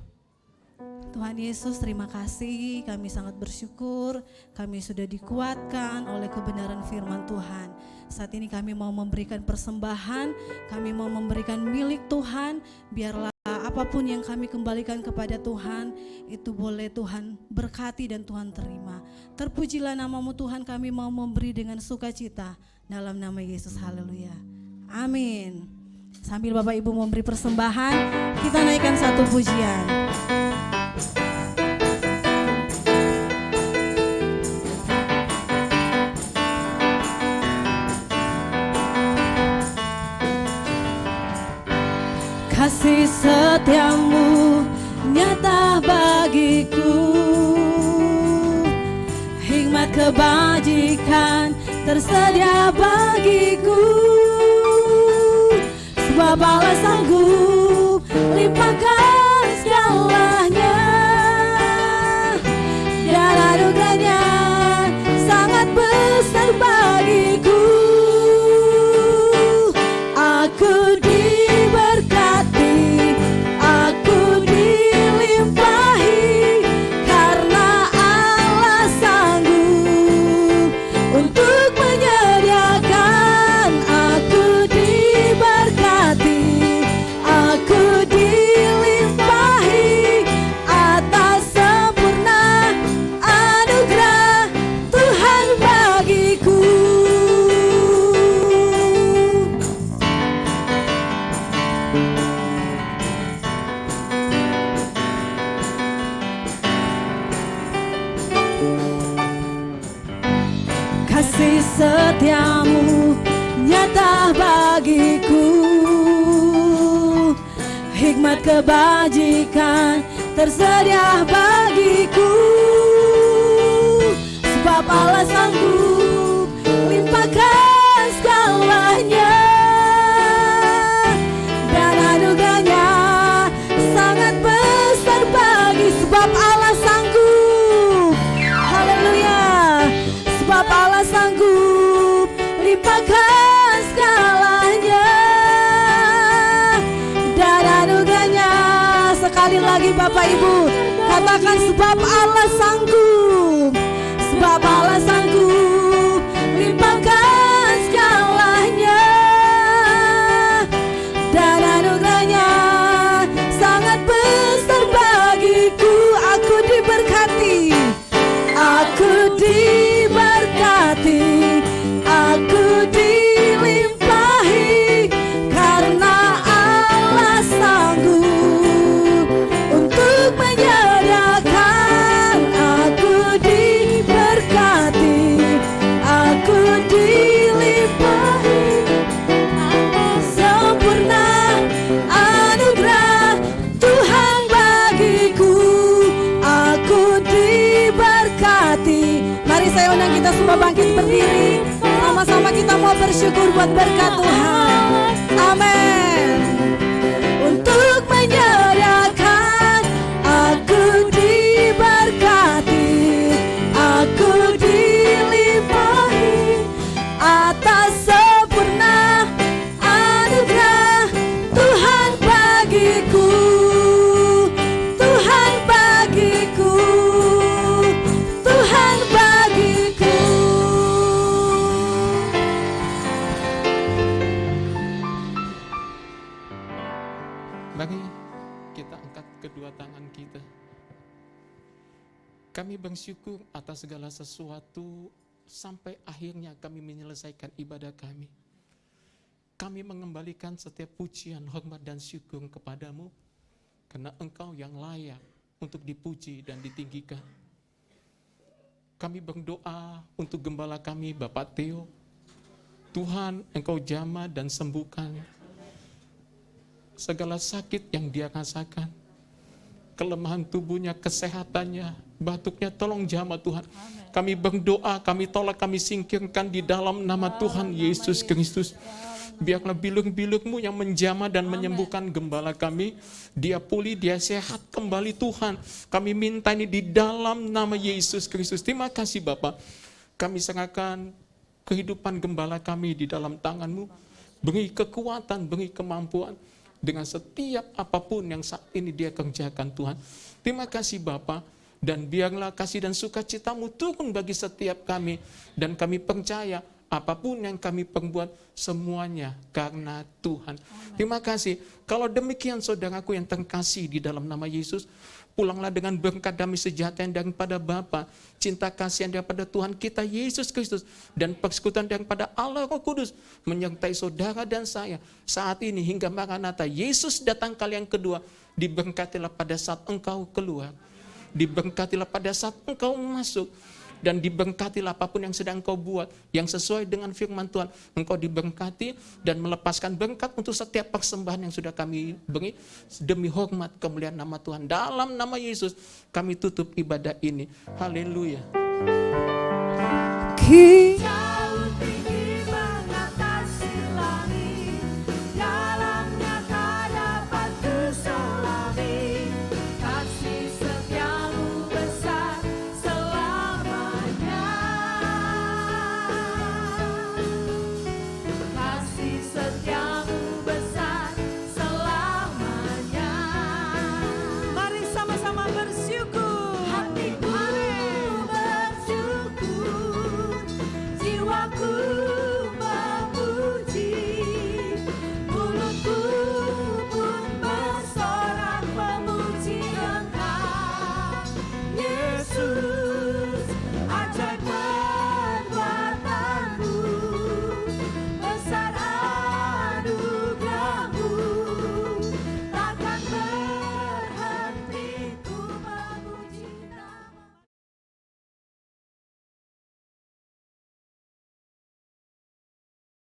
Tuhan Yesus, terima kasih, kami sangat bersyukur, kami sudah dikuatkan oleh kebenaran firman Tuhan. Saat ini kami mau memberikan persembahan, kami mau memberikan milik Tuhan, biarlah apapun yang kami kembalikan kepada Tuhan, itu boleh Tuhan berkati dan Tuhan terima. Terpujilah namamu Tuhan, kami mau memberi dengan sukacita, dalam nama Yesus, haleluya. Amin. Sambil Bapak Ibu memberi persembahan, kita naikkan satu pujian. Kasih setiamu nyata bagiku, hikmat kebajikan tersedia bagiku, sebab Allah sanggup limpahkan segalanya, dan anugerahnya sangat besar bagiku. Aku diberkati, aku dilimpahi, karena Allah sanggup untuk menyediakan. Aku diberkati, aku dilimpahi atas sempurna anugerah Tuhan bagiku. kasih setiamu nyata bagiku, hikmat kebajikan tersedia bagiku. Sebab Allah sanggup limpahkan segalanya, dan anugerahnya sangat besar bagi. Sebab Allah sanggup, haleluya. Sebab Allah sanggup limpahkan segalanya, dan anugerahnya. Sekali lagi Bapak Ibu, katakan sebab Allah sanggup. Sebab Allah sanggup limpahkan segalanya, dan anugerahnya sangat besar bagiku. Aku diberkati, aku diberkati, aku dilimpahi, karena Allah sanggup untuk menyediakan. Aku diberkati, aku dilimpahi, sempurna anugerah Tuhan bagiku. Aku diberkati. Mari saya undang kita semua bangkit berdiri, sama-sama kita mau bersyukur buat berkat Tuhan. Amin. Untuk menyediakan, aku diberkati, aku dilimpahi atas sempurna anugerah Tuhan bagiku. Tuhan bagiku, Tuhan bagiku. Mari kita angkat kedua tangan kita. Kami bersyukur atas segala sesuatu sampai akhirnya kami menyelesaikan ibadah kami. Kami mengembalikan setiap pujian, hormat dan syukur kepadamu, karena Engkau yang layak untuk dipuji dan ditinggikan. Kami berdoa untuk gembala kami Bapak Theo. Tuhan, Engkau jamah dan sembuhkan segala sakit yang dia rasakan, kelemahan tubuhnya, kesehatannya, batuknya, tolong jamah Tuhan. Kami berdoa, kami tolak, kami singkirkan di dalam nama Tuhan Yesus Kristus. Biarlah bilur-bilur-Mu yang menjamah dan menyembuhkan gembala kami. Dia pulih, dia sehat kembali Tuhan. Kami minta ini di dalam nama Yesus Kristus. Terima kasih Bapak. Kami serahkan kehidupan gembala kami di dalam tangan-Mu. Beri kekuatan, beri kemampuan dengan setiap apapun yang saat ini dia kerjakan Tuhan. Terima kasih Bapa, dan biarlah kasih dan sukacita-Mu turun bagi setiap kami, dan kami percaya apapun yang kami perbuat semuanya karena Tuhan. Terima kasih. Kalau demikian saudaraku yang terkasih di dalam nama Yesus, pulanglah dengan berkat damai sejahtera yang daripada Bapa, cinta kasih yang daripada Tuhan kita Yesus Kristus, dan persekutuan daripada Allah Roh Kudus menyertai saudara dan saya saat ini hingga Maranatha Yesus datang kali yang kedua. Diberkatilah pada saat engkau keluar, diberkatilah pada saat engkau masuk, dan diberkatilah apapun yang sedang engkau buat yang sesuai dengan firman Tuhan. Engkau diberkati dan melepaskan berkat untuk setiap persembahan yang sudah kami beri demi hormat kemuliaan nama Tuhan. Dalam nama Yesus kami tutup ibadah ini. Haleluya.